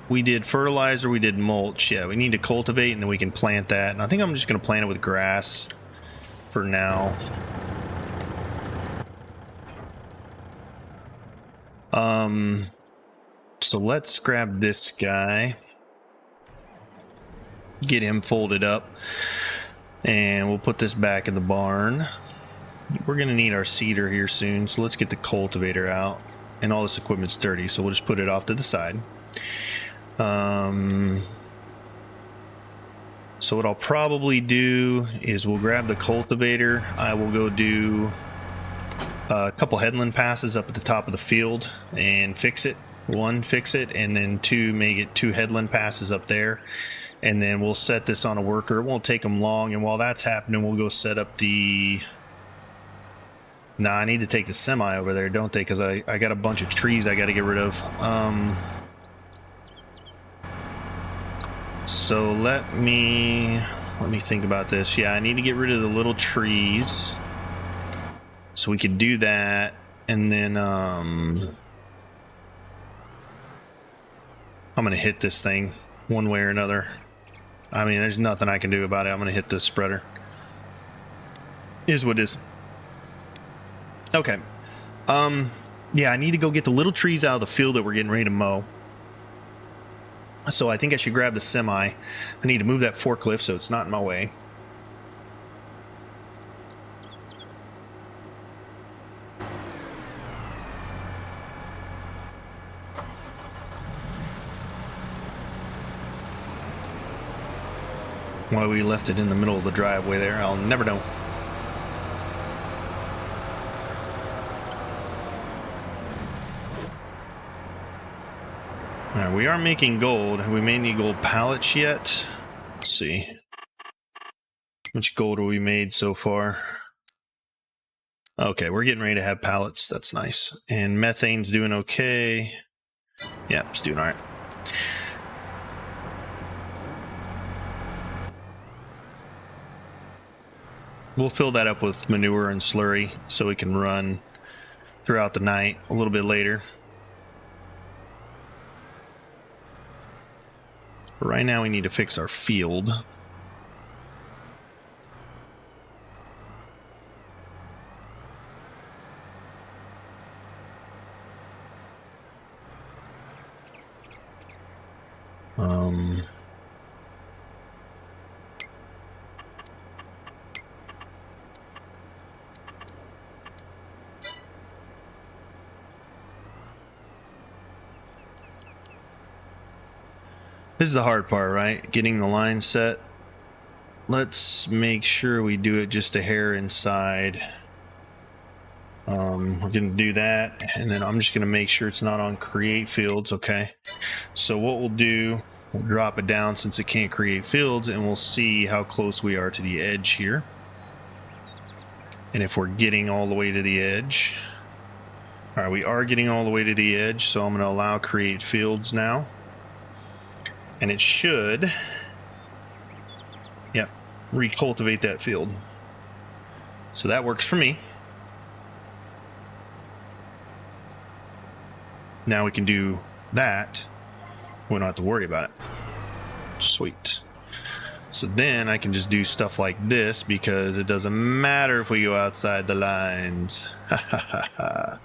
We did fertilizer, we did mulch. Yeah, we need to cultivate, and then we can plant that. And I think I'm just going to plant it with grass for now. So let's grab this guy, get him folded up, and we'll put this back in the barn. We're going to need our seeder here soon, so let's get the cultivator out. And all this equipment's dirty, so we'll just put it off to the side. So what I'll probably do is we'll grab the cultivator. I will go do a couple headland passes up at the top of the field and fix it. One, fix it, and then two, make it 2 headland passes up there. And then we'll set this on a worker. It won't take them long, and while that's happening, we'll go set up the... Nah, I need to take the semi over there, don't they? Because I got a bunch of trees I got to get rid of. So let me think about this. Yeah, I need to get rid of the little trees. So we could do that, and then I'm gonna hit this thing one way or another. I mean, there's nothing I can do about it. I'm gonna hit the spreader. Is what is. Okay. Yeah, I need to go get the little trees out of the field that we're getting ready to mow. So I think I should grab the semi. I need to move that forklift so it's not in my way. Why we left it in the middle of the driveway there, I'll never know. Alright, we are making gold. We may need gold pallets yet. Let's see. How much gold have we made so far? Okay, we're getting ready to have pallets. That's nice. And methane's doing okay. Yeah, it's doing alright. We'll fill that up with manure and slurry so we can run throughout the night a little bit later. But right now we need to fix our field. This is the hard part, right? Getting the line set. Let's make sure we do it just a hair inside. We're going to do that, and then I'm just going to make sure it's not on create fields, okay? So what we'll do, we'll drop it down since it can't create fields, and we'll see how close we are to the edge here. And if we're getting all the way to the edge. All right, we are getting all the way to the edge, so I'm going to allow create fields now. And it should, yep, recultivate that field. So that works for me. Now we can do that. We don't have to worry about it. Sweet. So then I can just do stuff like this because it doesn't matter if we go outside the lines. Ha ha ha ha.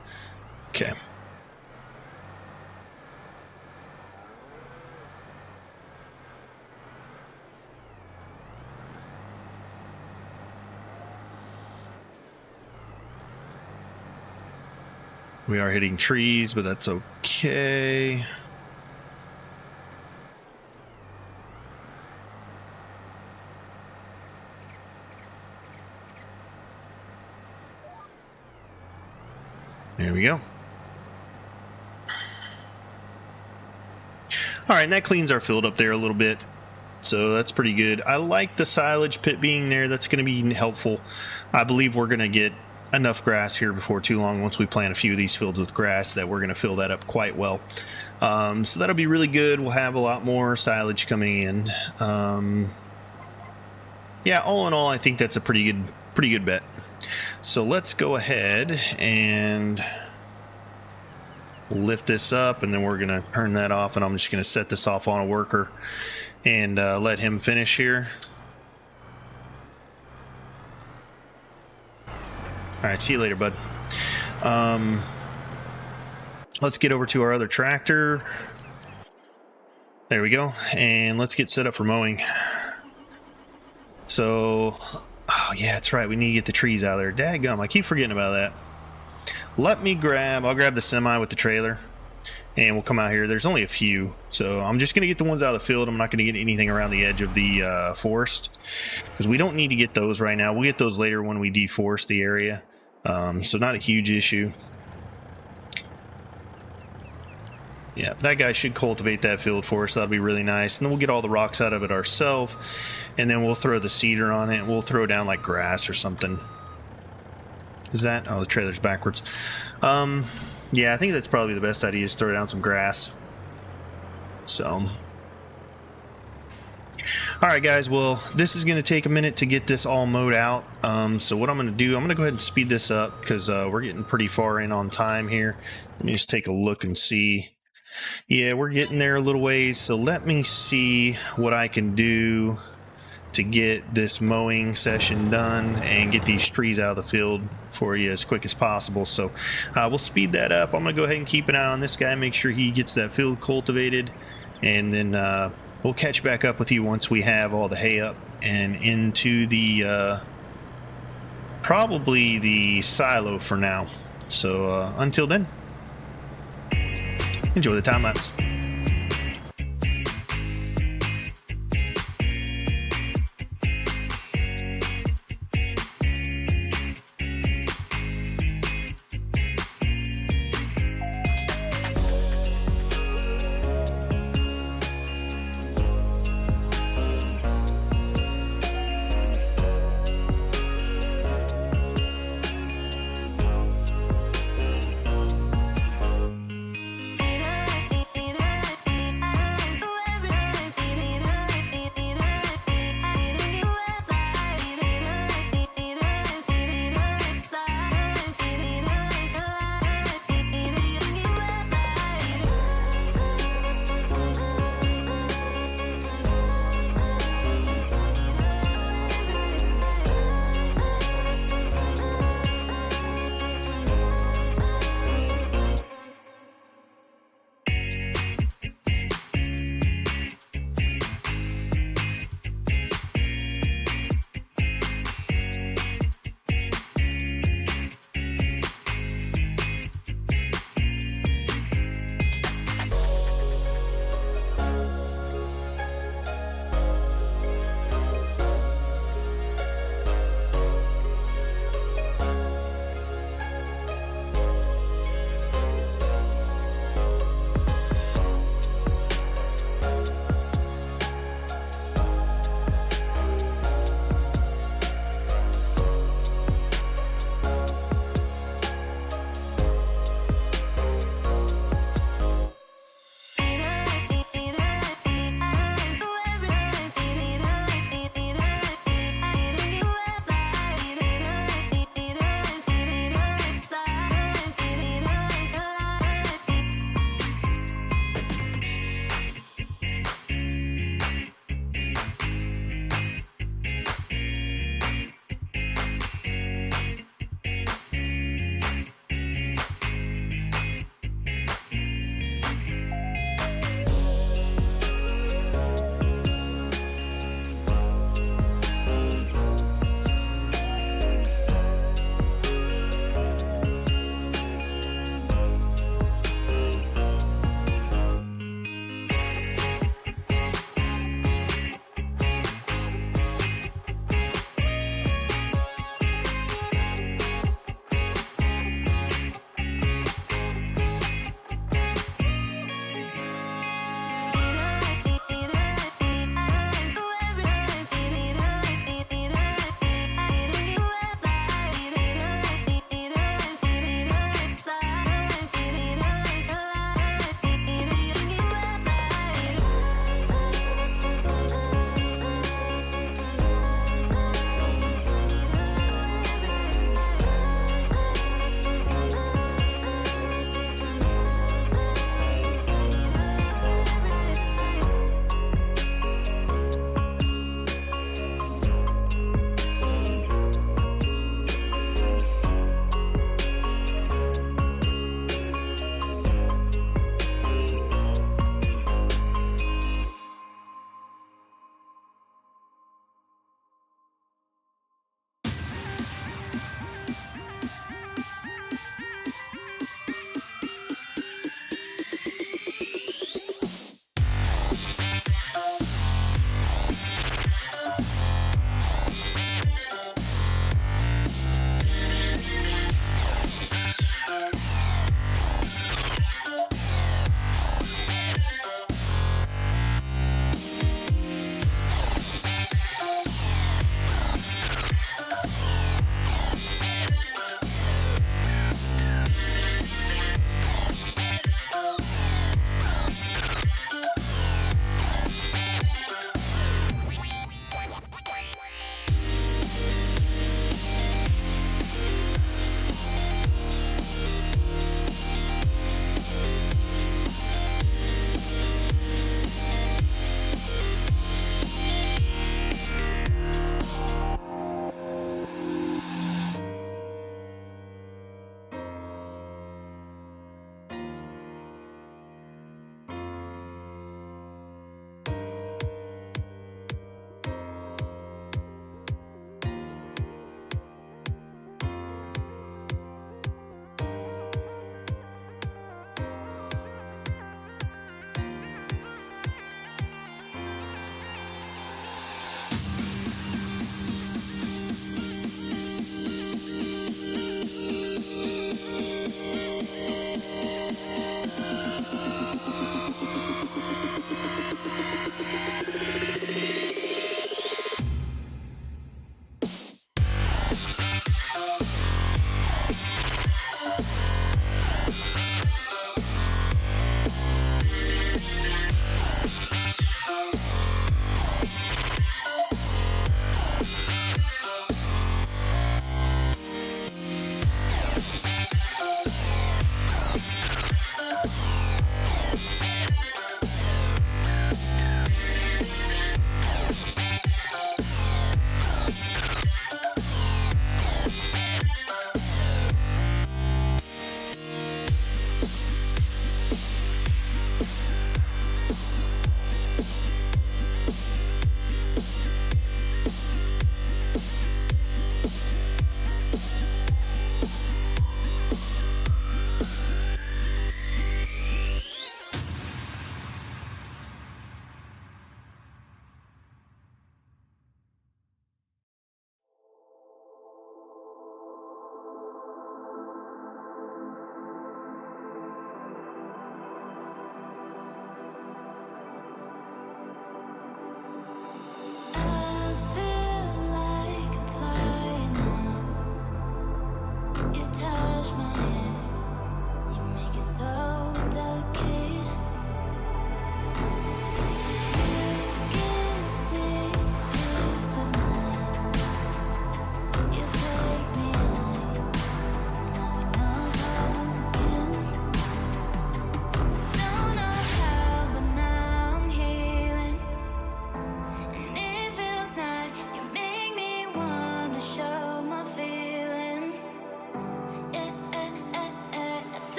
Okay. We are hitting trees, but that's okay. There we go. All right, and that cleans our field up there a little bit. So that's pretty good. I like the silage pit being there. That's going to be helpful. I believe we're going to get enough grass here before too long. Once we plant a few of these fields with grass, that we're going to fill that up quite well. So that'll be really good. We'll have a lot more silage coming in. Yeah, all in all, I think that's a pretty good bet. So let's go ahead and lift this up, and then we're going to turn that off, and I'm just going to set this off on a worker and let him finish here. All right, see you later, bud. Let's get over to our other tractor. There we go. And let's get set up for mowing. So, oh yeah, that's right. We need to get the trees out of there. Dadgum, I keep forgetting about that. I'll grab the semi with the trailer, and we'll come out here. There's only a few, so I'm just going to get the ones out of the field. I'm not going to get anything around the edge of the forest, because we don't need to get those right now. We'll get those later when we deforest the area. So not a huge issue. Yeah, that guy should cultivate that field for us. That'll be really nice. And then we'll get all the rocks out of it ourselves, and then we'll throw the cedar on it, and we'll throw down like grass or something. Is that? Oh, the trailer's backwards. Yeah, I think that's probably the best idea, is throw down some grass. So, all right, guys. Well, this is going to take a minute to get this all mowed out. So what I'm going to do, I'm going to go ahead and speed this up, because we're getting pretty far in on time here. Let me just take a look and see. Yeah, we're getting there a little ways. So let me see what I can do to get this mowing session done and get these trees out of the field for you as quick as possible. So we'll speed that up. I'm going to go ahead and keep an eye on this guy, make sure he gets that field cultivated, and then we'll catch back up with you once we have all the hay up and into the probably the silo for now. So until then, enjoy the time lapse.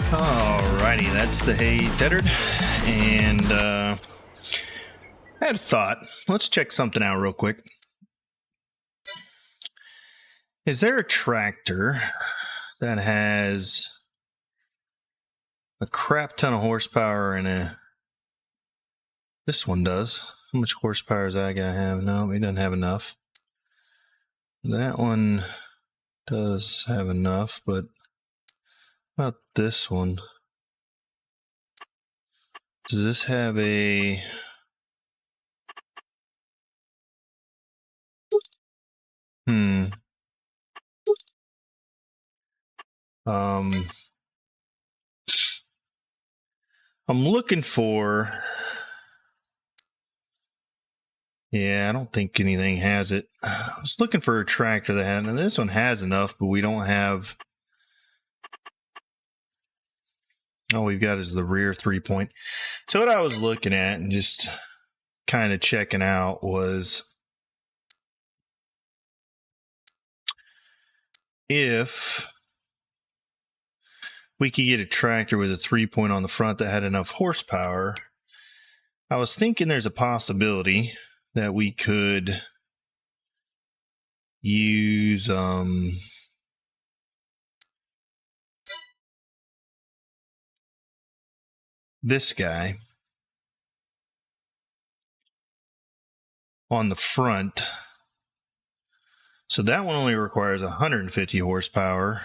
Alrighty, that's the hay tethered, and I had a thought. Let's check something out real quick. Is there a tractor that has a crap ton of horsepower and a... This one does. How much horsepower does that guy have? No, he doesn't have enough. That one does have enough, but about this one. Does this have a... I'm looking for... Yeah, I don't think anything has it. I was looking for a tractor that had... And this one has enough, but we don't have... All we've got is the rear 3-point. So what I was looking at and just kind of checking out was if we could get a tractor with a 3-point on the front that had enough horsepower. I was thinking there's a possibility that we could use this guy on the front. So that one only requires 150 horsepower.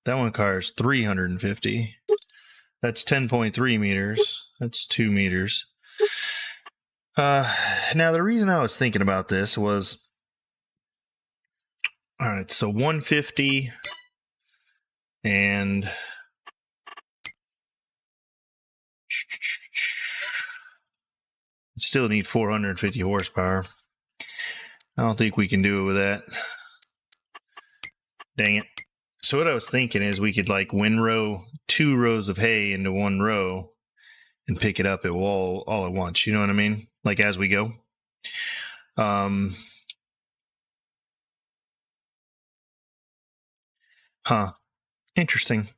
That one requires 350. That's 10.3 meters. That's 2 meters. Now, the reason I was thinking about this was... All right, so 150 and... Still need 450 horsepower. I don't think we can do it with that. Dang it. So what I was thinking is we could like windrow 2 rows of hay into 1 row and pick it up at all at once. You know what I mean? Like as we go. Interesting.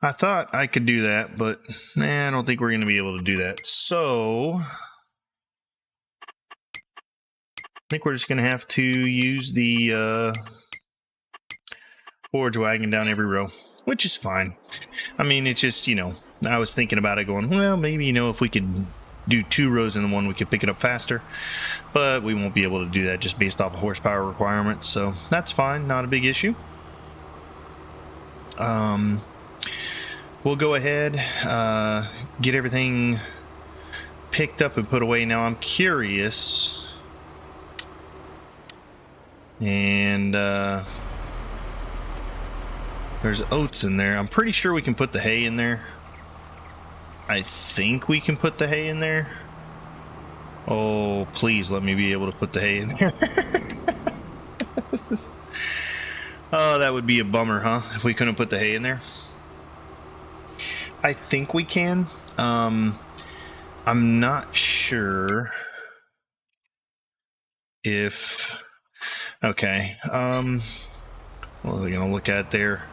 I thought I could do that, but I don't think we're going to be able to do that. So I think we're just going to have to use the forage wagon down every row, which is fine. I mean, it's just, you know, I was thinking about it going, well, maybe, you know, if we could do 2 rows in the one, we could pick it up faster, but we won't be able to do that just based off of horsepower requirements. So that's fine. Not a big issue. We'll go ahead, get everything picked up and put away. Now I'm curious, and there's oats in there. I'm pretty sure we can put the hay in there. I think we can put the hay in there. Oh, please let me be able to put the hay in there. Oh, that would be a bummer, huh? If we couldn't put the hay in there. I think we can. I'm not sure if... Okay. What are we going to look at there?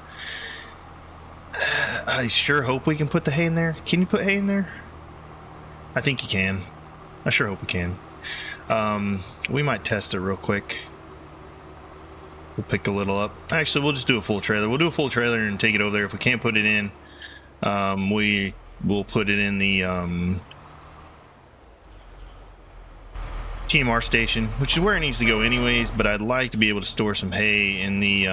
I sure hope we can put the hay in there. Can you put hay in there? I think you can. I sure hope we can. We might test it real quick. We'll pick a little up. Actually, we'll just do a full trailer. We'll do a full trailer and take it over there. If we can't put it in, we will put it in the TMR station, which is where it needs to go anyways, but I'd like to be able to store some hay in the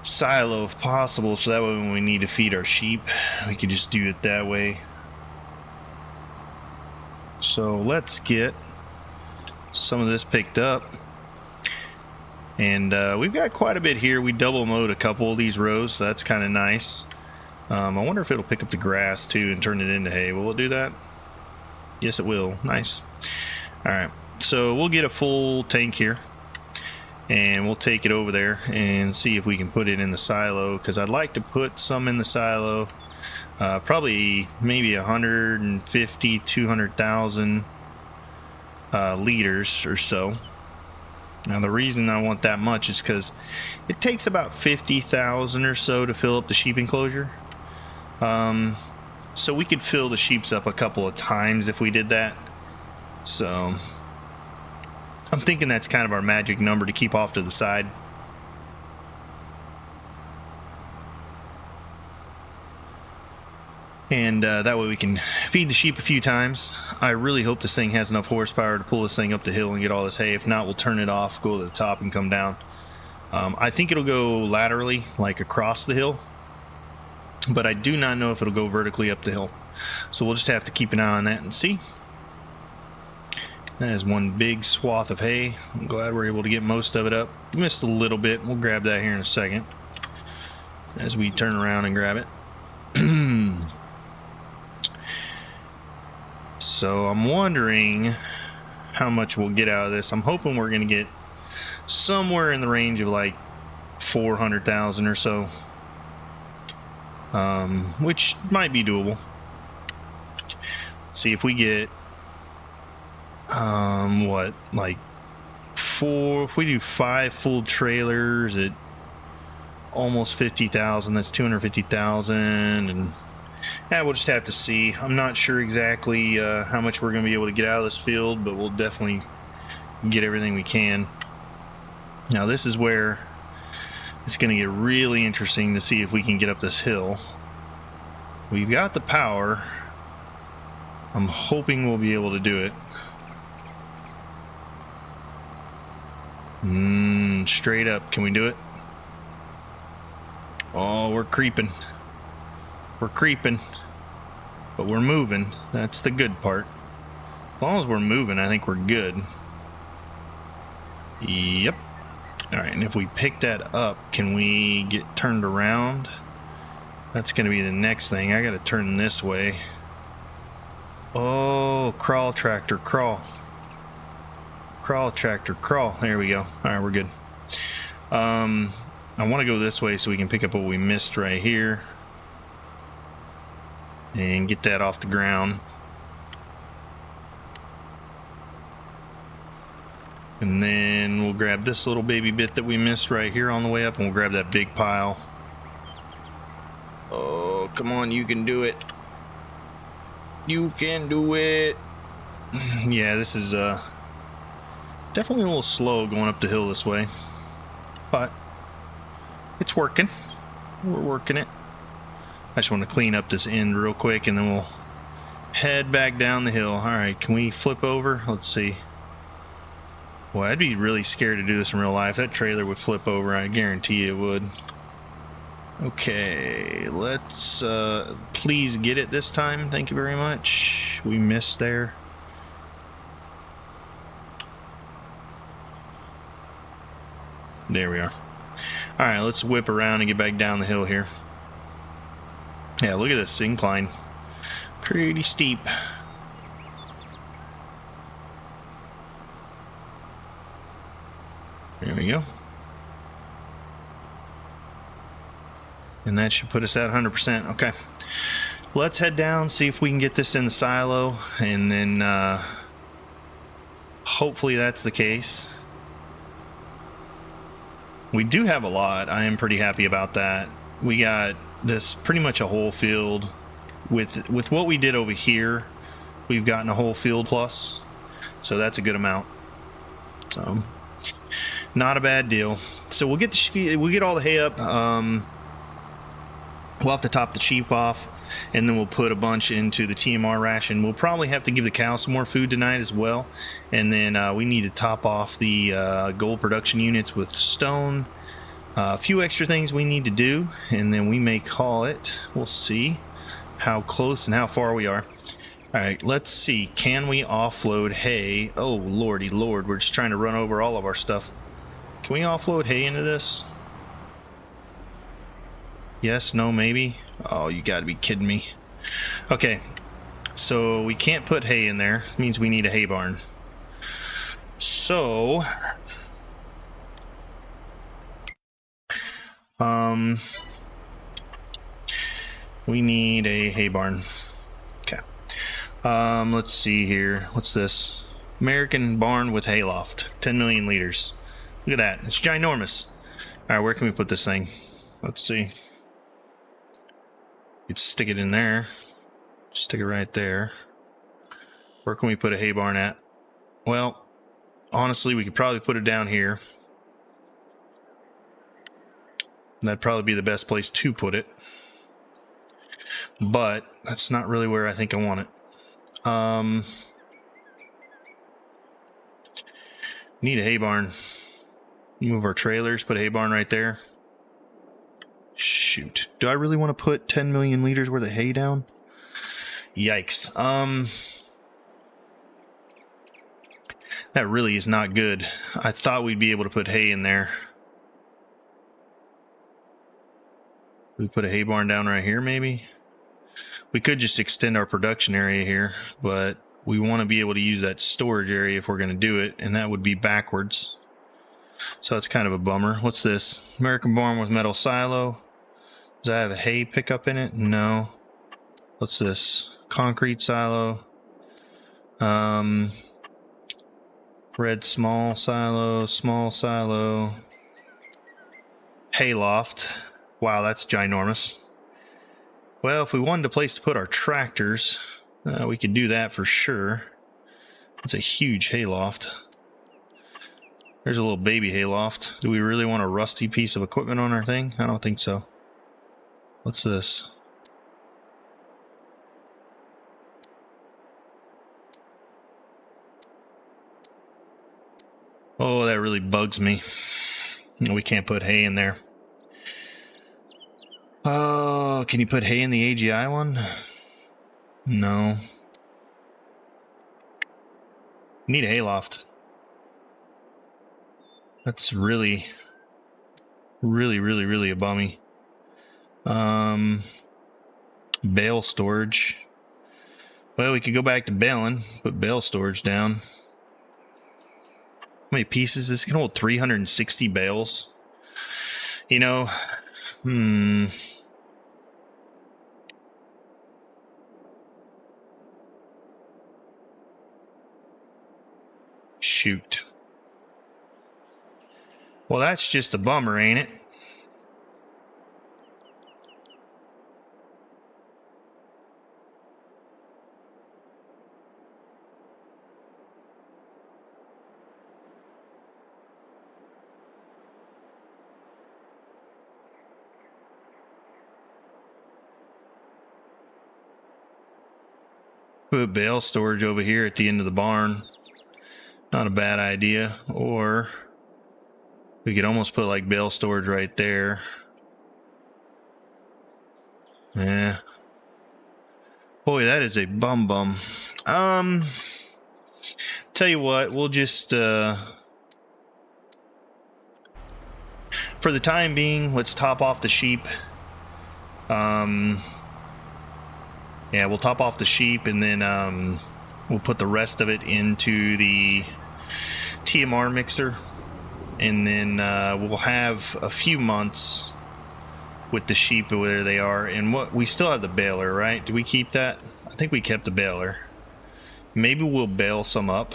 silo if possible, so that way when we need to feed our sheep, we can just do it that way. So let's get some of this picked up. And we've got quite a bit here. We double mowed a couple of these rows, so that's kind of nice. I wonder if it'll pick up the grass too and turn it into hay. Will it do that? Yes, it will. Nice. All right, so we'll get a full tank here, and we'll take it over there and see if we can put it in the silo, because I'd like to put some in the silo. Probably maybe 150, 200,000 liters or so. Now the reason I want that much is because it takes about 50,000 or so to fill up the sheep enclosure. So we could fill the sheeps up a couple of times if we did that. So I'm thinking that's kind of our magic number to keep off to the side. And that way we can feed the sheep a few times. I really hope this thing has enough horsepower to pull this thing up the hill and get all this hay. If not, we'll turn it off, go to the top, and come down. I think it'll go laterally, like across the hill. But I do not know if it'll go vertically up the hill. So we'll just have to keep an eye on that and see. That is one big swath of hay. I'm glad we're able to get most of it up. We missed a little bit. We'll grab that here in a second as we turn around and grab it. So I'm wondering how much we'll get out of this. I'm hoping we're going to get somewhere in the range of like 400,000 or so, which might be doable. See if we get what, like if we do 5 full trailers at almost 50,000, that's 250,000, and yeah, we'll just have to see. I'm not sure exactly how much we're going to be able to get out of this field, but we'll definitely get everything we can. Now this is where it's going to get really interesting to see if we can get up this hill. We've got the power. I'm hoping we'll be able to do it. Straight up, can we do it? Oh, we're creeping. We're creeping, but we're moving. That's the good part. As long as we're moving, I think we're good. Yep. All right, and if we pick that up, can we get turned around? That's going to be the next thing. I got to turn this way. Oh, crawl tractor, crawl. Crawl tractor, crawl. There we go. All right, we're good. I want to go this way so we can pick up what we missed right here and get that off the ground. And then we'll grab this little baby bit that we missed right here on the way up, and we'll grab that big pile. Oh, come on, you can do it. You can do it. Yeah, this is definitely a little slow going up the hill this way, but it's working. We're working it. I just want to clean up this end real quick, and then we'll head back down the hill. All right, can we flip over? Let's see. Well, I'd be really scared to do this in real life. That trailer would flip over. I guarantee it would. Okay, let's please get it this time. Thank you very much. We missed there. There we are. All right, let's whip around and get back down the hill here. Yeah, look at this incline. Pretty steep. There we go. And that should put us at 100%. Okay. Let's head down, see if we can get this in the silo, and then hopefully that's the case. We do have a lot. I am pretty happy about that. We got this pretty much a whole field. With what we did over here, we've gotten a whole field plus, so that's a good amount. So not a bad deal. So we'll get all the hay up. We'll have to top the sheep off, and then we'll put a bunch into the TMR ration. We'll probably have to give the cows some more food tonight as well, and then we need to top off the gold production units with stone. A few extra things we need to do, and then we may call it. We'll see how close and how far we are. All right, let's see. Can we offload hay? Oh, lordy lord, we're just trying to run over all of our stuff. Can we offload hay into this? Yes, no, maybe. Oh, you gotta be kidding me. Okay, so we can't put hay in there. It means we need a hay barn. So we need a hay barn. Okay. Let's see here. What's this? American barn with hayloft. 10 million liters. Look at that. It's ginormous. All right, where can we put this thing? Let's see. You'd stick it in there. Stick it right there. Where can we put a hay barn at? Well, honestly, we could probably put it down here. That'd probably be the best place to put it. But that's not really where I think I want it. Need a hay barn. Move our trailers, put a hay barn right there. Shoot. Do I really want to put 10 million liters worth of hay down? Yikes. That really is not good. I thought we'd be able to put hay in there. We put a hay barn down right here, maybe? We could just extend our production area here, but we want to be able to use that storage area if we're going to do it, and that would be backwards. So that's kind of a bummer. What's this? American barn with metal silo. Does that have a hay pickup in it? No. What's this? Concrete silo. Red small silo. Hay loft. Wow, that's ginormous. Well, if we wanted a place to put our tractors, we could do that for sure. It's a huge hay loft. There's a little baby hay loft. Do we really want a rusty piece of equipment on our thing? I don't think so. What's this? Oh, that really bugs me. We can't put hay in there. Oh, can you put hay in the AGI one? No. Need a hayloft. That's really a bummy. Bale storage. Well, we could go back to baling, put bale storage down. How many pieces? This can hold 360 bales. You know, Shoot. Well, that's just a bummer, ain't it? Put bale storage over here at the end of the barn. Not a bad idea. Or we could almost put like bale storage right there. Yeah. Boy, that is a bum. Tell you what, we'll just for the time being, let's top off the sheep. Yeah, we'll top off the sheep, and then we'll put the rest of it into the TMR mixer, and then we'll have a few months with the sheep where they are. And what, we still have the baler, right? Do we keep that? I think we kept the baler. Maybe we'll bale some up.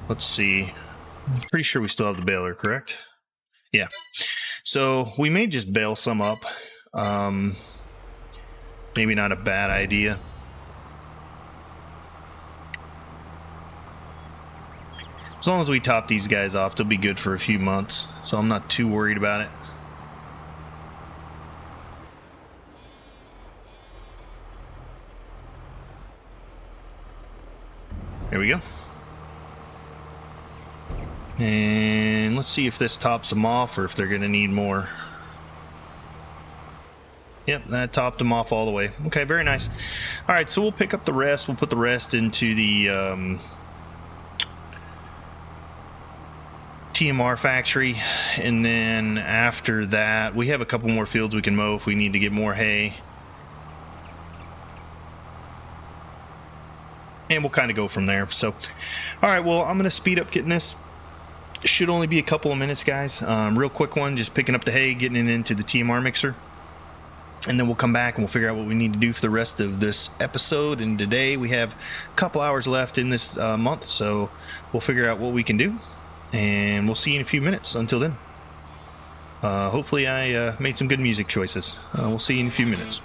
Let's see. I'm pretty sure we still have the baler, correct? Yeah. So we may just bale some up. Maybe not a bad idea. As long as we top these guys off, they'll be good for a few months. So I'm not too worried about it. There we go. And let's see if this tops them off or if they're going to need more. Yep, that topped them off all the way. Okay, very nice. All right, so we'll pick up the rest. We'll put the rest into the TMR factory. And then after that, we have a couple more fields we can mow if we need to get more hay. And we'll kind of go from there. So, all right, well, I'm going to speed up getting this. It should only be a couple of minutes, guys. Real quick one, just picking up the hay, getting it into the TMR mixer. and then we'll come back and we'll figure out what we need to do for the rest of this episode. And today we have a couple hours left in this month, so we'll figure out what we can do, and we'll see you in a few minutes. Until then, hopefully I made some good music choices. We'll see you in a few minutes.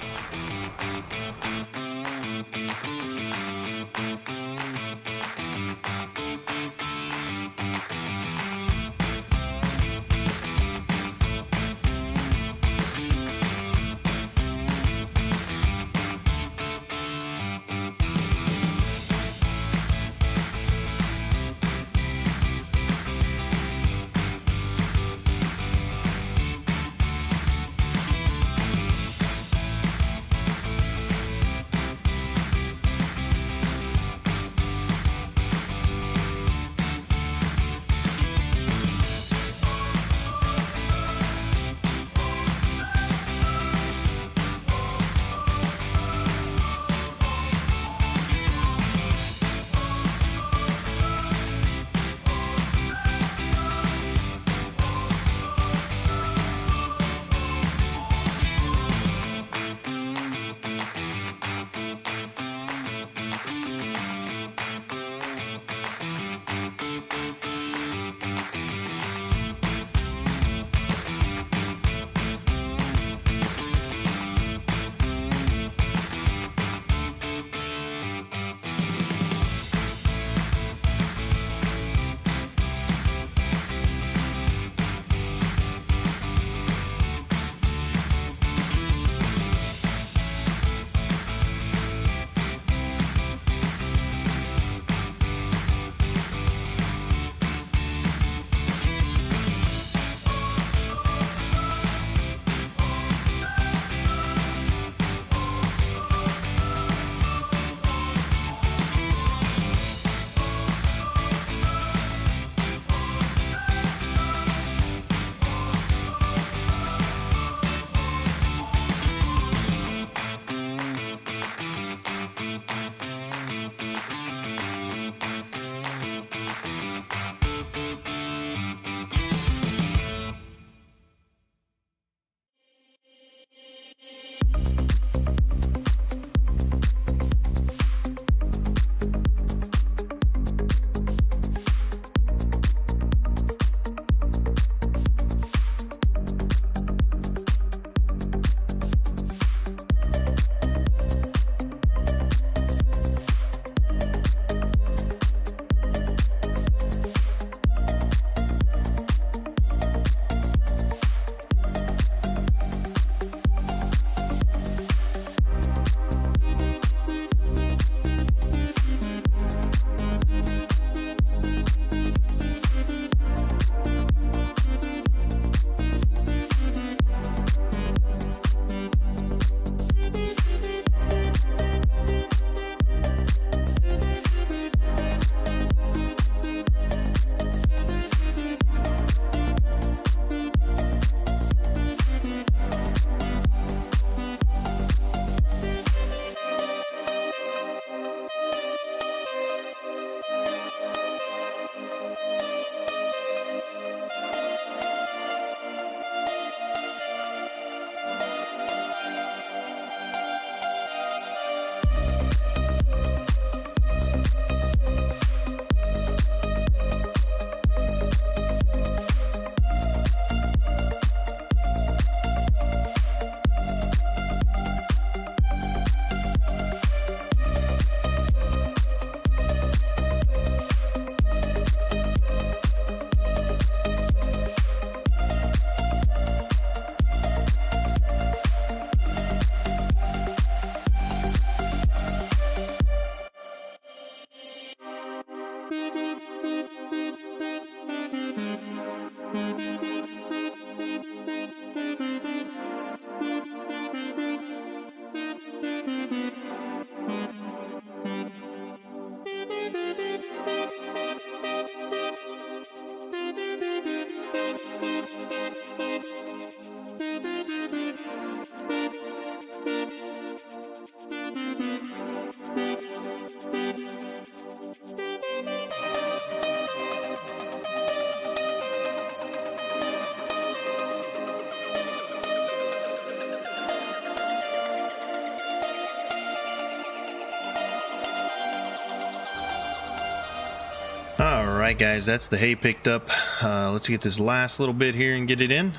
Alright guys, that's the hay picked up. Let's get this last little bit here and get it in.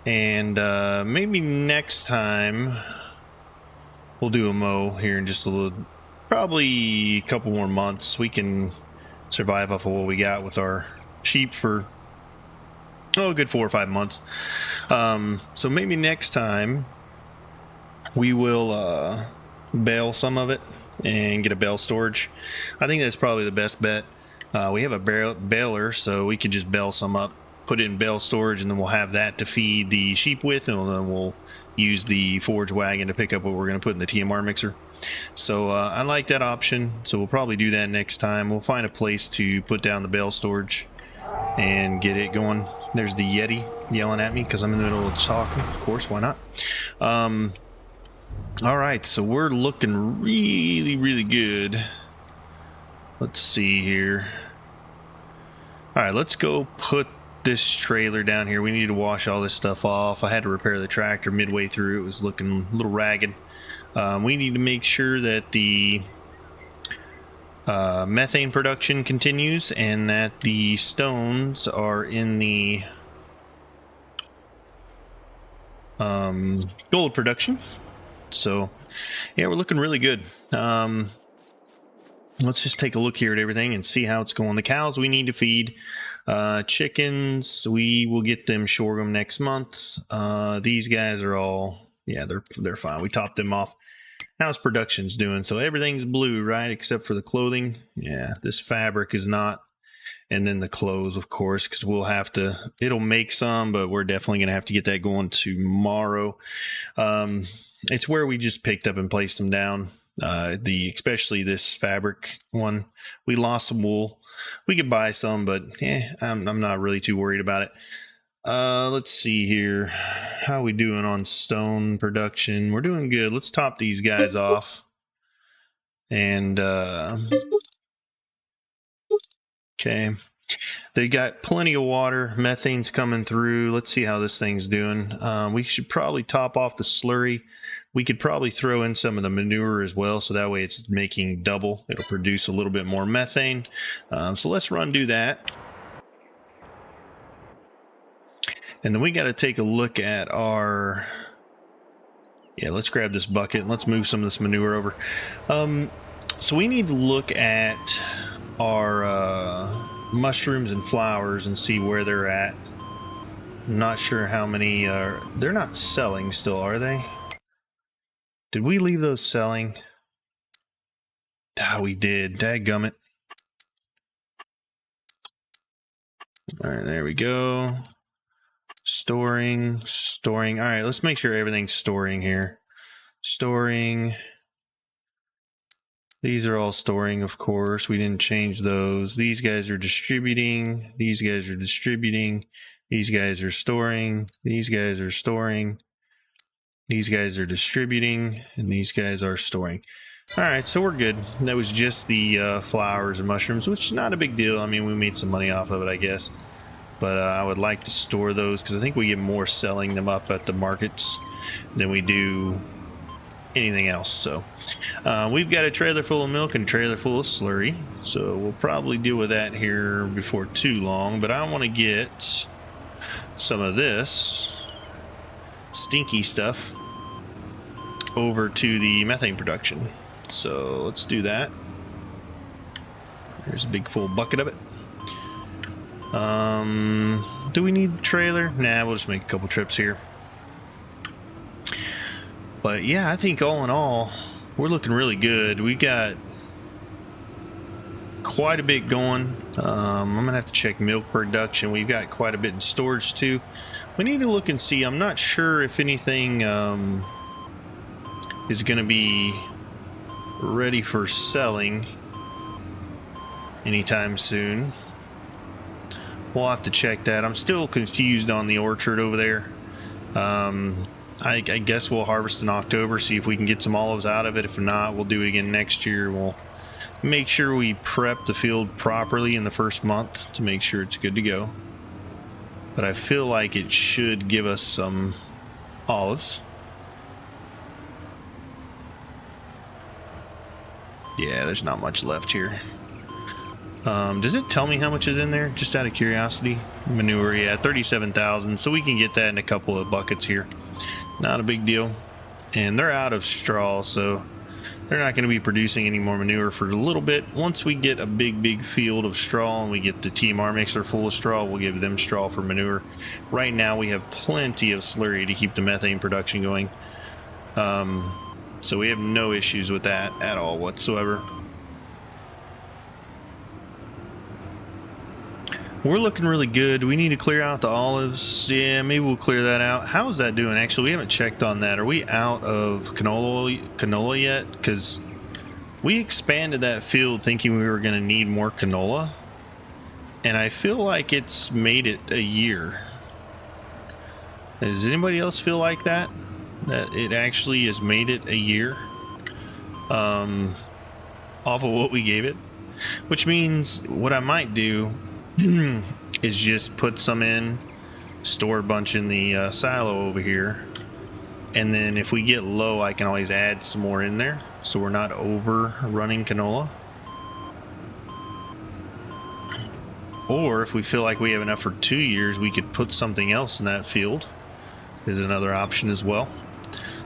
And maybe next time we'll do a mow here in just a little, probably a couple more months. We can survive off of what we got with our sheep for a good 4 or 5 months. So maybe next time we will bale some of it and get a bale storage. I think that's probably the best bet. We have a baler, so we could just bale some up, put it in bale storage, and then we'll have that to feed the sheep with, and then we'll use the forage wagon to pick up what we're going to put in the TMR mixer. So I like that option, so we'll probably do that next time. We'll find a place to put down the bale storage and get it going. There's the Yeti yelling at me because I'm in the middle of talking. Of course, why not? All right, so we're looking really good. Let's see here. All right, let's go put this trailer down here. We need to wash all this stuff off. I had to repair the tractor midway through. It was looking a little ragged. We need to make sure that the methane production continues and that the stones are in the gold production. So yeah, we're looking really good. Let's just take a look here at everything and see how it's going. The cows we need to feed. Chickens, we will get them sorghum next month. These guys are all, yeah, they're fine. We topped them off. How's production's doing? So everything's blue, right? Except for the clothing. Yeah, this fabric is not. And then the clothes, of course, because we'll have to, it'll make some, but we're definitely going to have to get that going tomorrow. It's where we just picked up and placed them down. Especially this fabric one, we lost some wool. We could buy some, but I'm not really too worried about it. Let's see here. How are we doing on stone production? We're doing good. Let's top these guys off. And okay, they got plenty of water. Methane's coming through. Let's see how this thing's doing. We should probably top off the slurry. We could probably throw in some of the manure as well, so that way it's making double. It'll produce a little bit more methane. So let's do that. And then we got to take a look at our... Yeah, let's grab this bucket and let's move some of this manure over. So we need to look at our mushrooms and flowers and see where they're at. I'm not sure how many are... They're not selling still, are they? Did we leave those selling? Ah, we did. Dadgummit. All right, there we go. Storing. All right, let's make sure everything's storing here. Storing. These are all storing, of course. We didn't change those. These guys are distributing. These guys are distributing. These guys are storing. These guys are storing. These guys are distributing. And these guys are storing. All right, so we're good. That was just the flowers and mushrooms, which is not a big deal. I mean, we made some money off of it, I guess. But I would like to store those because I think we get more selling them up at the markets than we do anything else. So we've got a trailer full of milk and a trailer full of slurry. So we'll probably deal with that here before too long. But I want to get some of this stinky stuff over to the methane production. So let's do that. There's a big full bucket of it. Do we need a trailer? Nah, we'll just make a couple trips here. But yeah, I think all in all, we're looking really good. We got quite a bit going. I'm gonna have to check milk production. We've got quite a bit in storage too. We need to look and see. I'm not sure if anything is gonna be ready for selling anytime soon. We'll have to check that. I'm still confused on the orchard over there. I guess we'll harvest in October, see if we can get some olives out of it. If not, we'll do it again next year. We'll make sure we prep the field properly in the first month to make sure it's good to go. But I feel like it should give us some olives. Yeah, there's not much left here. Does it tell me how much is in there? Just out of curiosity. Manure, yeah, 37,000. So we can get that in a couple of buckets here. Not a big deal. And they're out of straw, so they're not going to be producing any more manure for a little bit. Once we get a big field of straw and we get the TMR mixer full of straw, we'll give them straw for manure. Right now we have plenty of slurry to keep the methane production going. So we have no issues with that at all whatsoever. We're looking really good. We need to clear out the olives. Yeah, maybe we'll clear that out. How's that doing? Actually, we haven't checked on that. Are we out of canola yet? Because we expanded that field thinking we were going to need more canola. And I feel like it's made it a year. Does anybody else feel like that? That it actually has made it a year? Off of what we gave it? Which means what I might do is just put some in, store a bunch in the silo over here, and then if we get low I can always add some more in there so we're not overrunning canola. Or if we feel like we have enough for 2 years, we could put something else in that field. Is another option as well.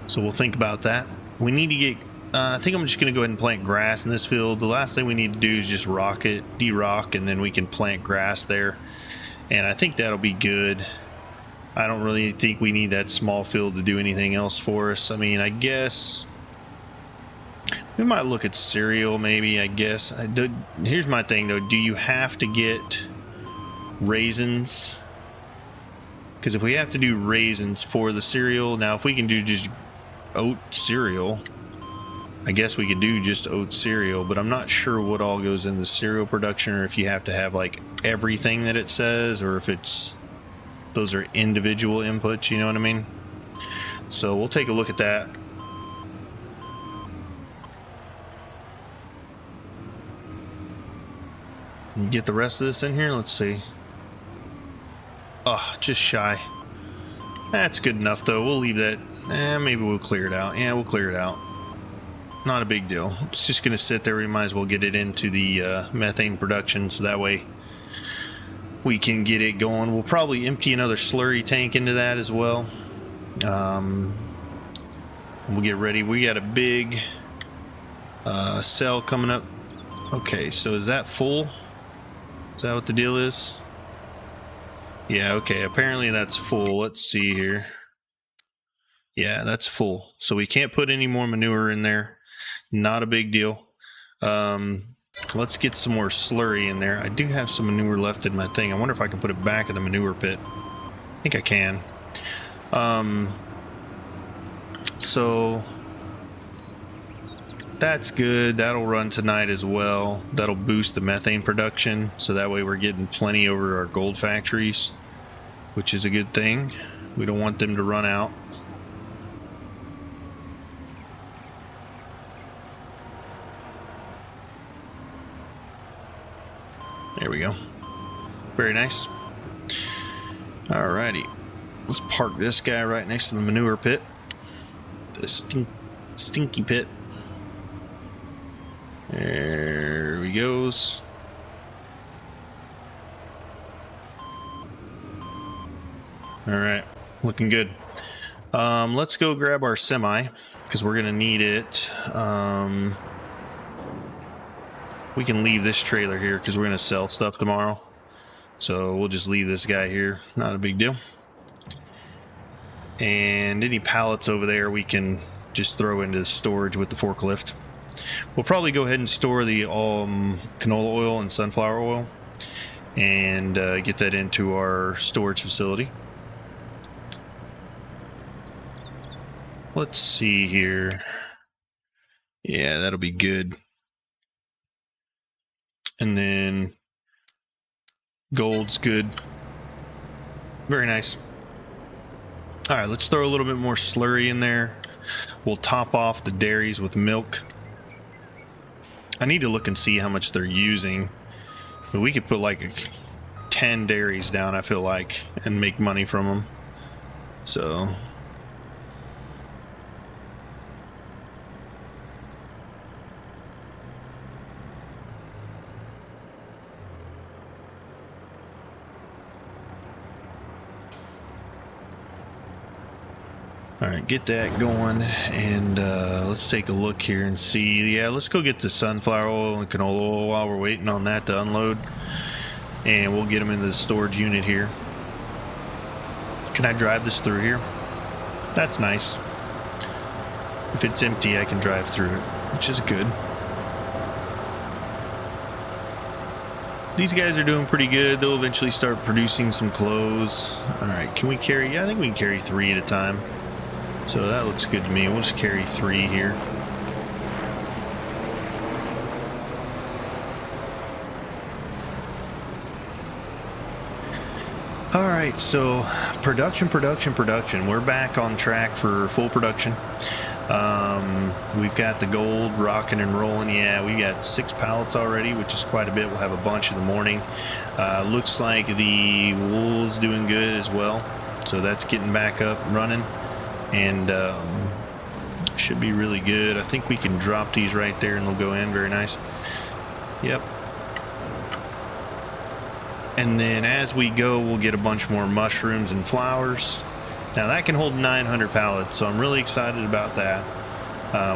So we'll think about that. We need to get I think I'm just going to go ahead and plant grass in this field. The last thing we need to do is just rock it, de-rock, and then we can plant grass there. And I think that'll be good. I don't really think we need that small field to do anything else for us. I mean, I guess we might look at cereal maybe, I guess. Here's my thing though. Do you have to get raisins? Because if we have to do raisins for the cereal, now if we can do just oat cereal, I guess we could do just oat cereal, but I'm not sure what all goes into cereal production, or if you have to have like everything that it says, or if it's those are individual inputs, you know what I mean? So we'll take a look at that. Get the rest of this in here. Let's see. Oh, just shy. That's good enough though. We'll leave that. Maybe we'll clear it out. Yeah, we'll clear it out. Not a big deal. It's just going to sit there. We might as well get it into the methane production so that way we can get it going. We'll probably empty another slurry tank into that as well. We'll get ready. We got a big cell coming up. Okay, so is that full? Is that what the deal is? Yeah, okay. Apparently that's full. Let's see here. Yeah, that's full. So we can't put any more manure in there. Not a big deal. Let's get some more slurry in there. I do have some manure left in my thing. I wonder if I can put it back in the manure pit. I think I can. So that's good. That'll run tonight as well. That'll boost the methane production. So that way we're getting plenty over our gold factories, which is a good thing. We don't want them to run out. There we go. Very nice. Alrighty. Let's park this guy right next to the manure pit. The stinky pit. There he goes. Alright. Looking good. Let's go grab our semi because we're going to need it. We can leave this trailer here because we're going to sell stuff tomorrow. So we'll just leave this guy here. Not a big deal. And any pallets over there we can just throw into storage with the forklift. We'll probably go ahead and store the canola oil and sunflower oil and get that into our storage facility. Let's see here. Yeah, that'll be good. And then gold's good. Very nice. All right, let's throw a little bit more slurry in there. We'll top off the dairies with milk. I need to look and see how much they're using. But we could put like 10 dairies down, I feel like, and make money from them. So All right, get that going, and let's take a look here and see. Yeah, let's go get the sunflower oil and canola oil while we're waiting on that to unload, and we'll get them into the storage unit here. Can I drive this through here? That's nice. If it's empty, I can drive through it, which is good. These guys are doing pretty good. They'll eventually start producing some clothes. All right, can we carry? Yeah, I think we can carry 3 at a time. So that looks good to me. We'll just carry 3 here. All right, so production. We're back on track for full production. We've got the gold rocking and rolling. Yeah, we got 6 pallets already, which is quite a bit. We'll have a bunch in the morning. Looks like the wool is doing good as well. So that's getting back up and running, and should be really good. I think we can drop these right there and they'll go in. Very nice. Yep. And then as we go, we'll get a bunch more mushrooms and flowers. Now that can hold 900 pallets, so I'm really excited about that.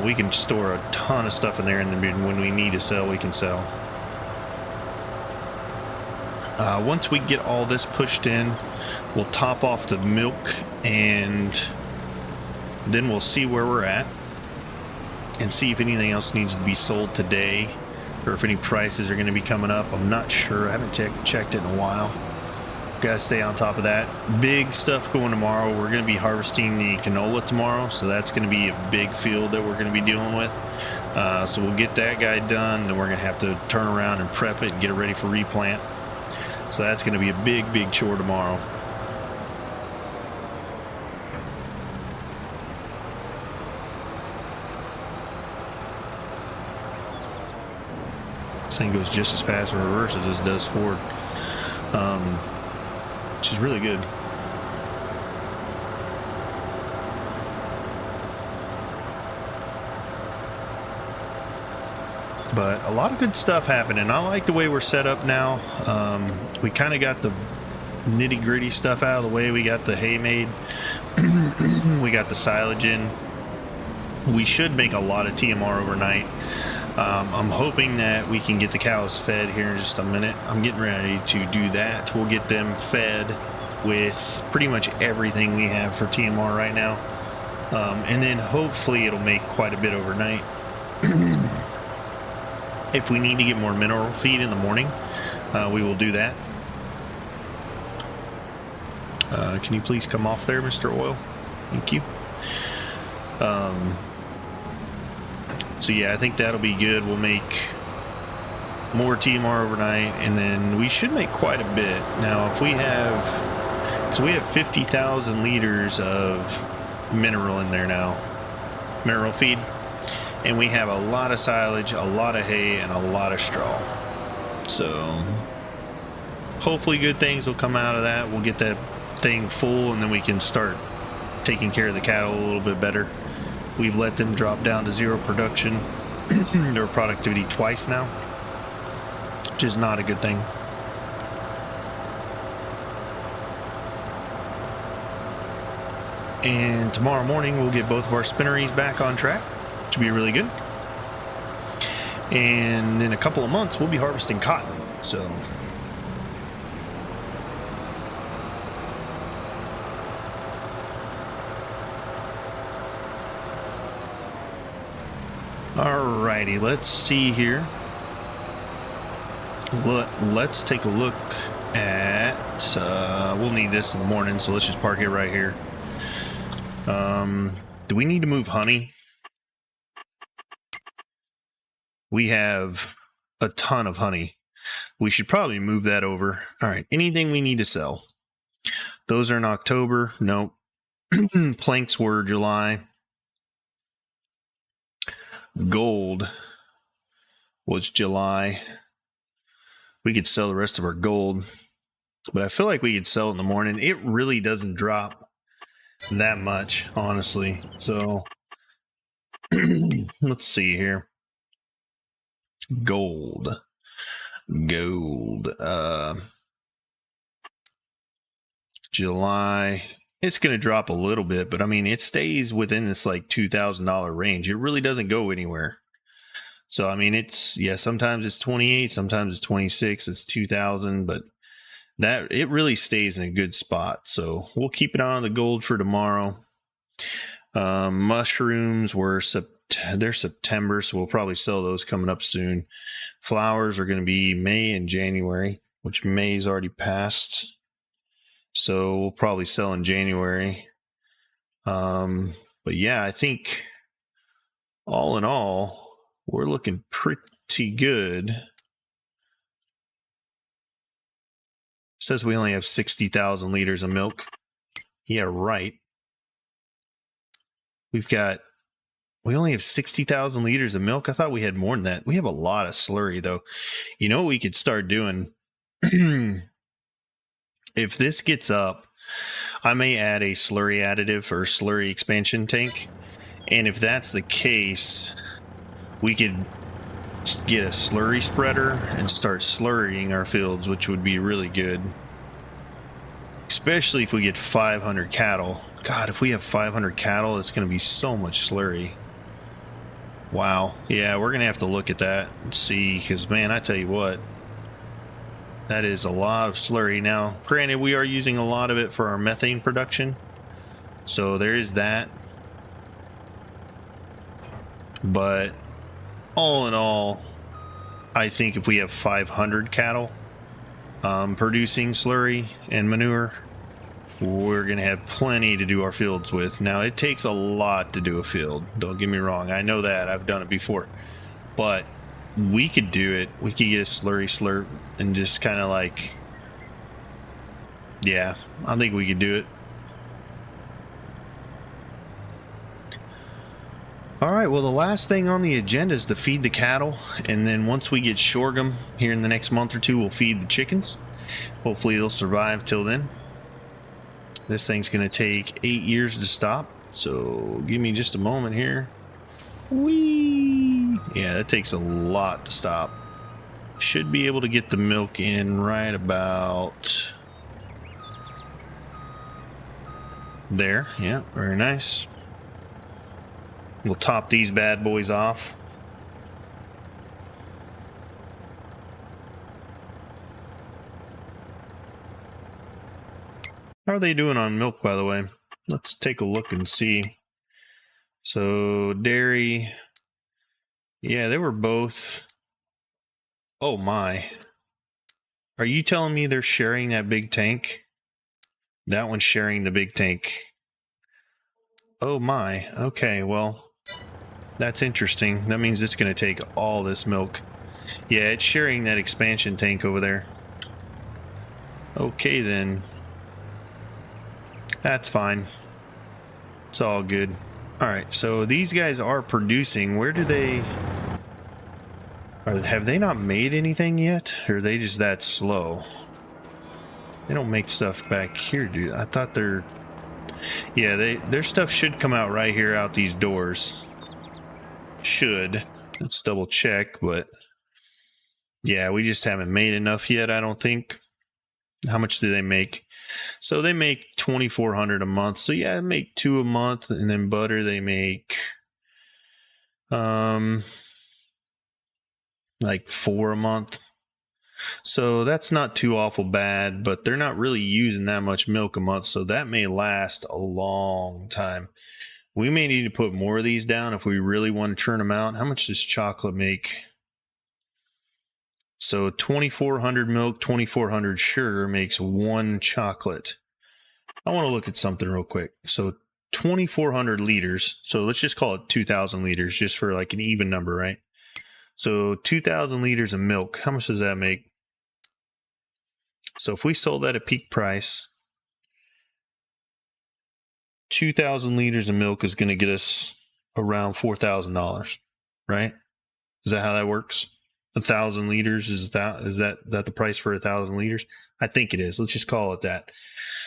We can store a ton of stuff in there, and then when we need to sell, we can sell. Once we get all this pushed in, we'll top off the milk, and then we'll see where we're at and see if anything else needs to be sold today, or if any prices are going to be coming up. I'm not sure. I haven't checked it in a while. Gotta stay on top of that. Big stuff going tomorrow. We're going to be harvesting the canola tomorrow, so that's going to be a big field that we're going to be dealing with. So we'll get that guy done, then we're going to have to turn around and prep it and get it ready for replant. So that's going to be a big chore tomorrow. This thing goes just as fast in reverse as it does forward, which is really good. But a lot of good stuff happening. I like the way we're set up now. We kind of got the nitty-gritty stuff out of the way. We got the hay made. We got the silage in. We should make a lot of TMR overnight. I'm hoping that we can get the cows fed here in just a minute. I'm getting ready to do that. We'll get them fed with pretty much everything we have for TMR right now. And then hopefully it'll make quite a bit overnight. If we need to get more mineral feed in the morning, we will do that. Can you please come off there, Mr. Oil? Thank you. So yeah, I think that'll be good. We'll make more TMR overnight, and then we should make quite a bit. Now, if we have, because we have 50,000 liters of mineral in there now, mineral feed, and we have a lot of silage, a lot of hay, and a lot of straw. So hopefully good things will come out of that. We'll get that thing full, and then we can start taking care of the cattle a little bit better. We've let them drop down to 0 production or productivity twice now, which is not a good thing. And tomorrow morning we'll get both of our spinneries back on track, which will be really good. And in a couple of months we'll be harvesting cotton. So alrighty, let's see here. Let's take a look at, we'll need this in the morning, so let's just park it right here. Do we need to move honey? We have a ton of honey. We should probably move that over. All right, anything we need to sell. Those are in October. Nope. Planks were July. Gold was July. We could sell the rest of our gold, but I feel like we could sell it in the morning. It really doesn't drop that much, honestly. So let's see here. Gold. July It's going to drop a little bit, but I mean, it stays within this like $2,000 range. It really doesn't go anywhere. So, I mean, sometimes it's 28, sometimes it's 26, it's 2,000, but that it really stays in a good spot. So we'll keep it on the gold for tomorrow. Mushrooms they're September, so we'll probably sell those coming up soon. Flowers are going to be May and January, which May's already passed. So we'll probably sell in January. But yeah, I think all in all, we're looking pretty good. It says we only have 60,000 liters of milk. Yeah, right. We only have 60,000 liters of milk. I thought we had more than that. We have a lot of slurry, though. You know what we could start doing? If this gets up, I may add a slurry additive or slurry expansion tank. And if that's the case, we could get a slurry spreader and start slurrying our fields, which would be really good. Especially if we get 500 cattle. God, if we have 500 cattle, it's going to be so much slurry. Wow. Yeah, we're going to have to look at that and see, because, man, I tell you what, that is a lot of slurry. Now, granted, we are using a lot of it for our methane production, so there is that. But all in all, I think if we have 500 cattle producing slurry and manure, we're going to have plenty to do our fields with. Now, it takes a lot to do a field. Don't get me wrong. I know that. I've done it before. But we could do it. We could get a slurry slurp and just kind of like, yeah, I think we could do it. All right, well, the last thing on the agenda is to feed the cattle. And then once we get sorghum here in the next month or two, we'll feed the chickens. Hopefully they'll survive till then. This thing's going to take 8 years to stop. So give me just a moment here. Whee! Yeah, that takes a lot to stop. Should be able to get the milk in right about there. Yeah, very nice. We'll top these bad boys off. How are they doing on milk, by the way? Let's take a look and see. So, dairy. Yeah, they were both. Oh my. Are you telling me they're sharing that big tank? That one's sharing the big tank. Oh my. Okay, well, that's interesting. That means it's going to take all this milk. Yeah, it's sharing that expansion tank over there. Okay, then. That's fine. It's all good. All right, so these guys are producing. Where do they... have they not made anything yet? Or are they just that slow? They don't make stuff back here, dude. I thought they're... Yeah, their stuff should come out right here out these doors. Should. Let's double check, but... Yeah, we just haven't made enough yet, I don't think. How much do they make? So they make 2,400 a month. So yeah, make 2 a month, and then butter they make like 4 a month. So that's not too awful bad, but they're not really using that much milk a month, so that may last a long time. We may need to put more of these down if we really want to churn them out. How much does chocolate make? So 2,400 milk, 2,400 sugar makes 1 chocolate. I want to look at something real quick. So 2,400 liters. So let's just call it 2,000 liters just for like an even number, right? So 2,000 liters of milk. How much does that make? So if we sold that at peak price, 2,000 liters of milk is going to get us around $4,000, right? Is that how that works? 1,000 liters, is that the price for 1,000 liters? I think it is. Let's just call it that.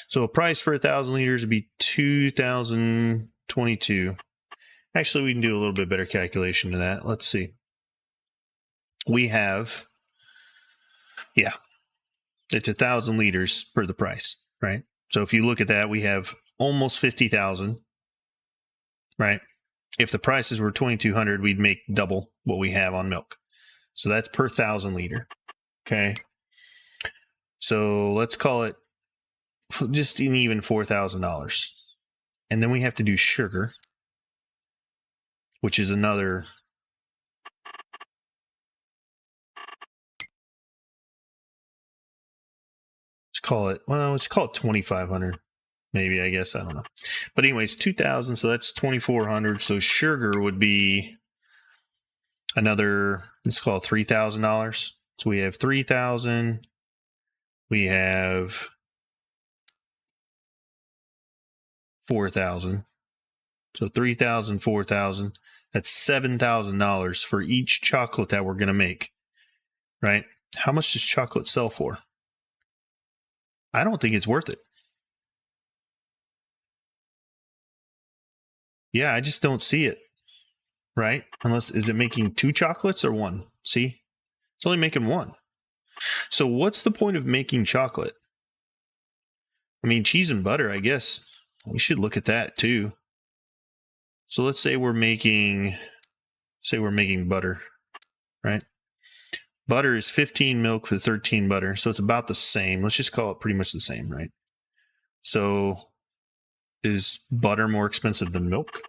So a price for 1,000 liters would be 2,022. Actually, we can do a little bit better calculation than that. Let's see. We have, yeah, it's 1,000 liters per the price, right? So if you look at that, we have almost 50,000, right? If the prices were 2,200, we'd make double what we have on milk. So that's per 1,000 liter. Okay. So let's call it just an even $4,000. And then we have to do sugar, which is another. Let's call it 2,500. Maybe, I guess, I don't know. But anyways, 2,000, so that's 2,400. So sugar would be another, let's call it $3,000. So we have 3,000. We have 4,000. So 3,000, 4,000. That's $7,000 for each chocolate that we're going to make, right? How much does chocolate sell for? I don't think it's worth it. Yeah, I just don't see it, right? Unless, is it making 2 chocolates or 1? See, it's only making 1. So what's the point of making chocolate? I mean, cheese and butter, I guess we should look at that too. So let's say we're making butter, right? Butter is 15 milk for 13 butter. So it's about the same. Let's just call it pretty much the same, right? So is butter more expensive than milk?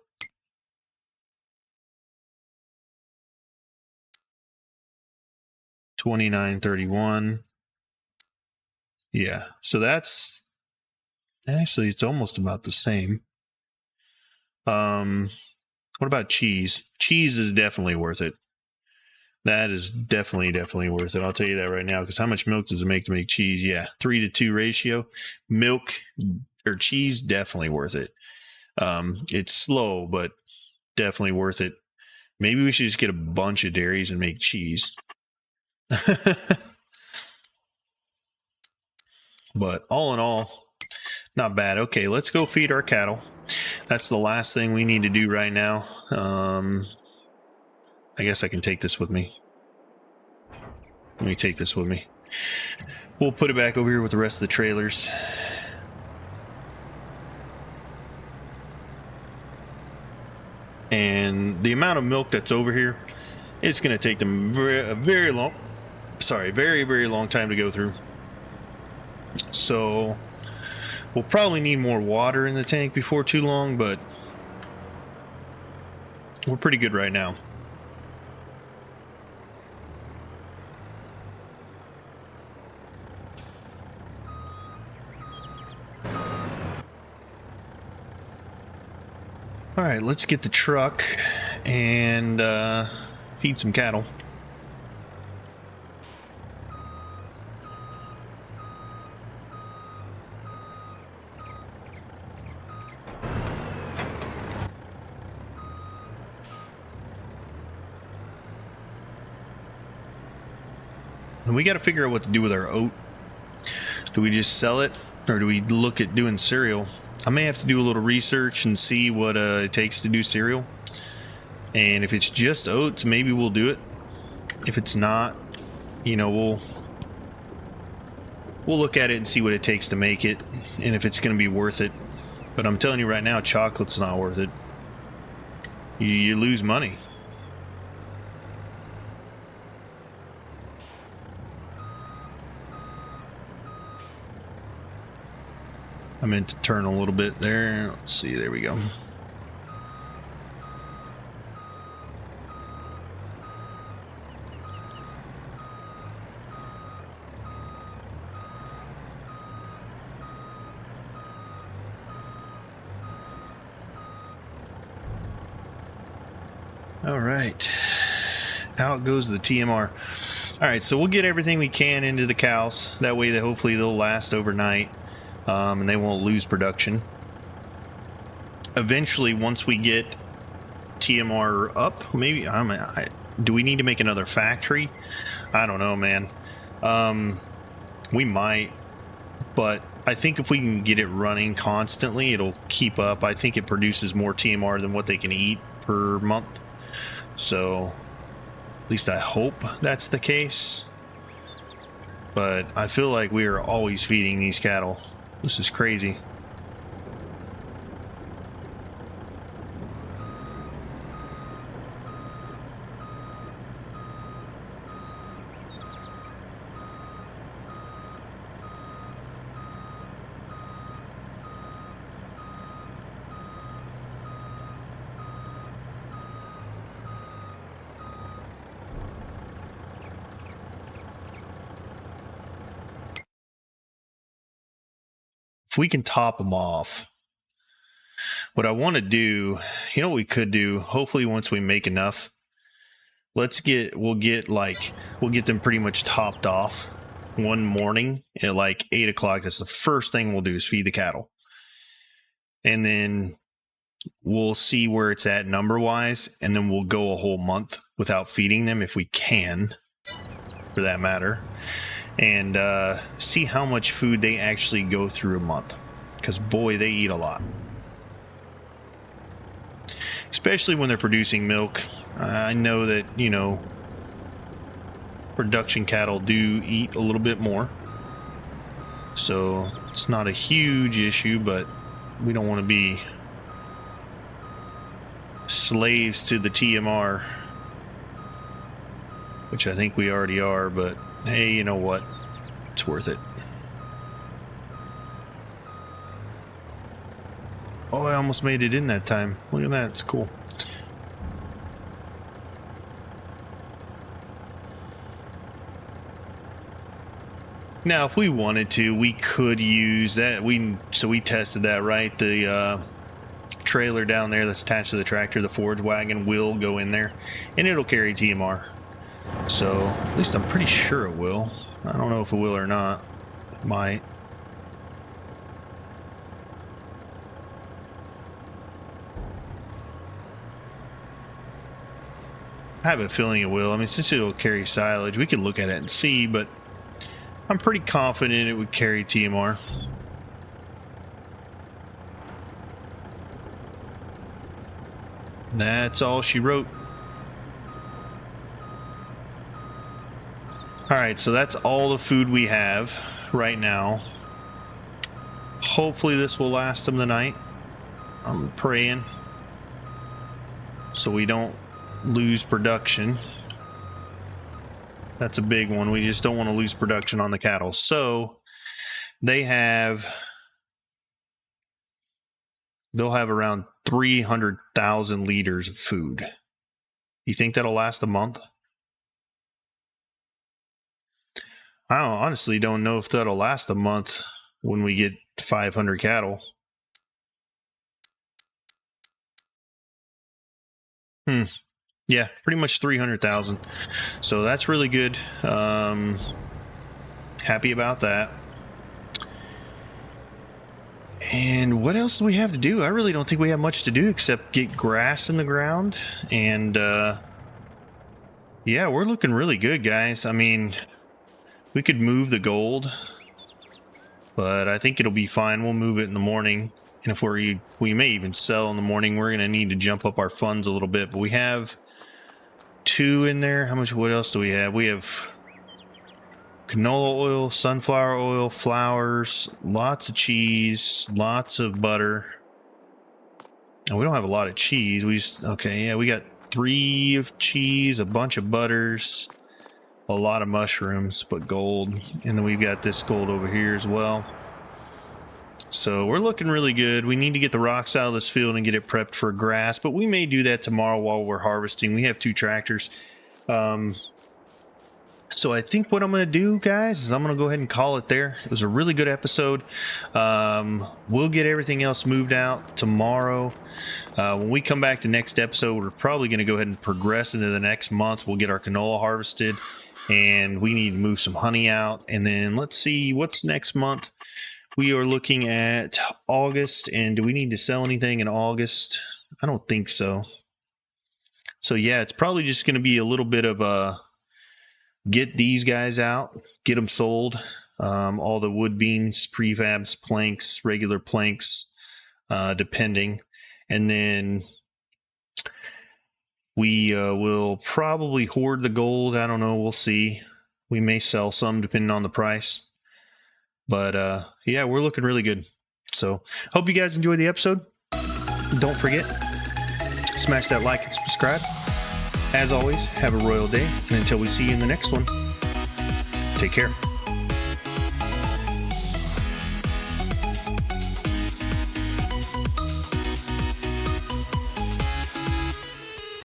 $29.31. Yeah. So that's actually, it's almost about the same. What about cheese? Cheese is definitely worth it. That is definitely worth it. I'll tell you that right now, because how much milk does it make to make cheese? Yeah, 3-to-2 ratio. Milk or cheese, definitely worth it. It's slow, but definitely worth it. Maybe we should just get a bunch of dairies and make cheese. But all in all, not bad. Okay, let's go feed our cattle. That's the last thing we need to do right now. I guess I can take this with me. Let me take this with me. We'll put it back over here with the rest of the trailers. And the amount of milk that's over here, it's going to take them a very long time to go through. So we'll probably need more water in the tank before too long, but we're pretty good right now. All right, let's get the truck and feed some cattle. And we got to figure out what to do with our oat. Do we just sell it, or do we look at doing cereal? I may have to do a little research and see what it takes to do cereal. And if it's just oats, maybe we'll do it. If it's not, you know, we'll look at it and see what it takes to make it, and if it's going to be worth it. But I'm telling you right now, chocolate's not worth it. You lose money. I meant to turn a little bit there. Let's see, there we go. All right, out goes the TMR. All right, so we'll get everything we can into the cows. That way, hopefully they'll last overnight. And they won't lose production. Eventually, once we get TMR up, maybe do we need to make another factory? I don't know, man. We might, but I think if we can get it running constantly, it'll keep up. I think it produces more TMR than what they can eat per month. So, at least I hope that's the case. But I feel like we are always feeding these cattle. This is crazy. if we can top them off, what I want to do, you know what we could do, hopefully once we make enough, we'll get them pretty much topped off one morning at like 8 o'clock. That's the first thing we'll do is feed the cattle. And then we'll see where it's at number wise. And then we'll go a whole month without feeding them if we can, for that matter. And see how much food they actually go through a month. Because boy, they eat a lot. Especially when they're producing milk. I know that, you know, production cattle do eat a little bit more. So it's not a huge issue, but we don't want to be slaves to the TMR, which I think we already are, but hey, you know what? It's worth it. Oh, I almost made it in that time. Look at that. It's cool. Now, if we wanted to, we could use that. So we tested that, right? The trailer down there that's attached to the tractor, the forage wagon, will go in there, and it'll carry TMR. So at least I'm pretty sure it will. I don't know if it will or not. It might. I have a feeling it will. I mean, since it'll carry silage, we could look at it and see, but I'm pretty confident it would carry TMR. That's all she wrote. Alright, so that's all the food we have right now. Hopefully this will last them the night. I'm praying so we don't lose production. That's a big one. We just don't want to lose production on the cattle. So they'll have around 300,000 liters of food. You think that'll last a month? I honestly don't know if that'll last a month when we get 500 cattle. Yeah, pretty much 300,000. So that's really good. Happy about that. And what else do we have to do? I really don't think we have much to do except get grass in the ground. And yeah, we're looking really good, guys. I mean, we could move the gold, but I think it'll be fine. We'll move it in the morning. And if we may even sell in the morning, we're going to need to jump up our funds a little bit. But we have 2 in there. What else do we have? We have canola oil, sunflower oil, flours, lots of cheese, lots of butter. And we don't have a lot of cheese. We got 3 of cheese, a bunch of butters, a lot of mushrooms, but gold. And then we've got this gold over here as well. So we're looking really good. We need to get the rocks out of this field and get it prepped for grass, but we may do that tomorrow while we're harvesting. We have 2 tractors. So I think what I'm going to do, guys, is I'm going to go ahead and call it there. It was a really good episode. We'll get everything else moved out tomorrow. When we come back to next episode, we're probably going to go ahead and progress into the next month. We'll get our canola harvested, and we need to move some honey out. And then let's see what's next month. We are looking at August, and do we need to sell anything in August? I don't think so. So yeah, it's probably just going to be a little bit of a get these guys out, get them sold. All the wood beams, prefabs, planks, regular planks, depending. And then we will probably hoard the gold. I don't know. We'll see. We may sell some depending on the price. But yeah, we're looking really good. So hope you guys enjoyed the episode. Don't forget, smash that like and subscribe. As always, have a royal day. And until we see you in the next one, take care.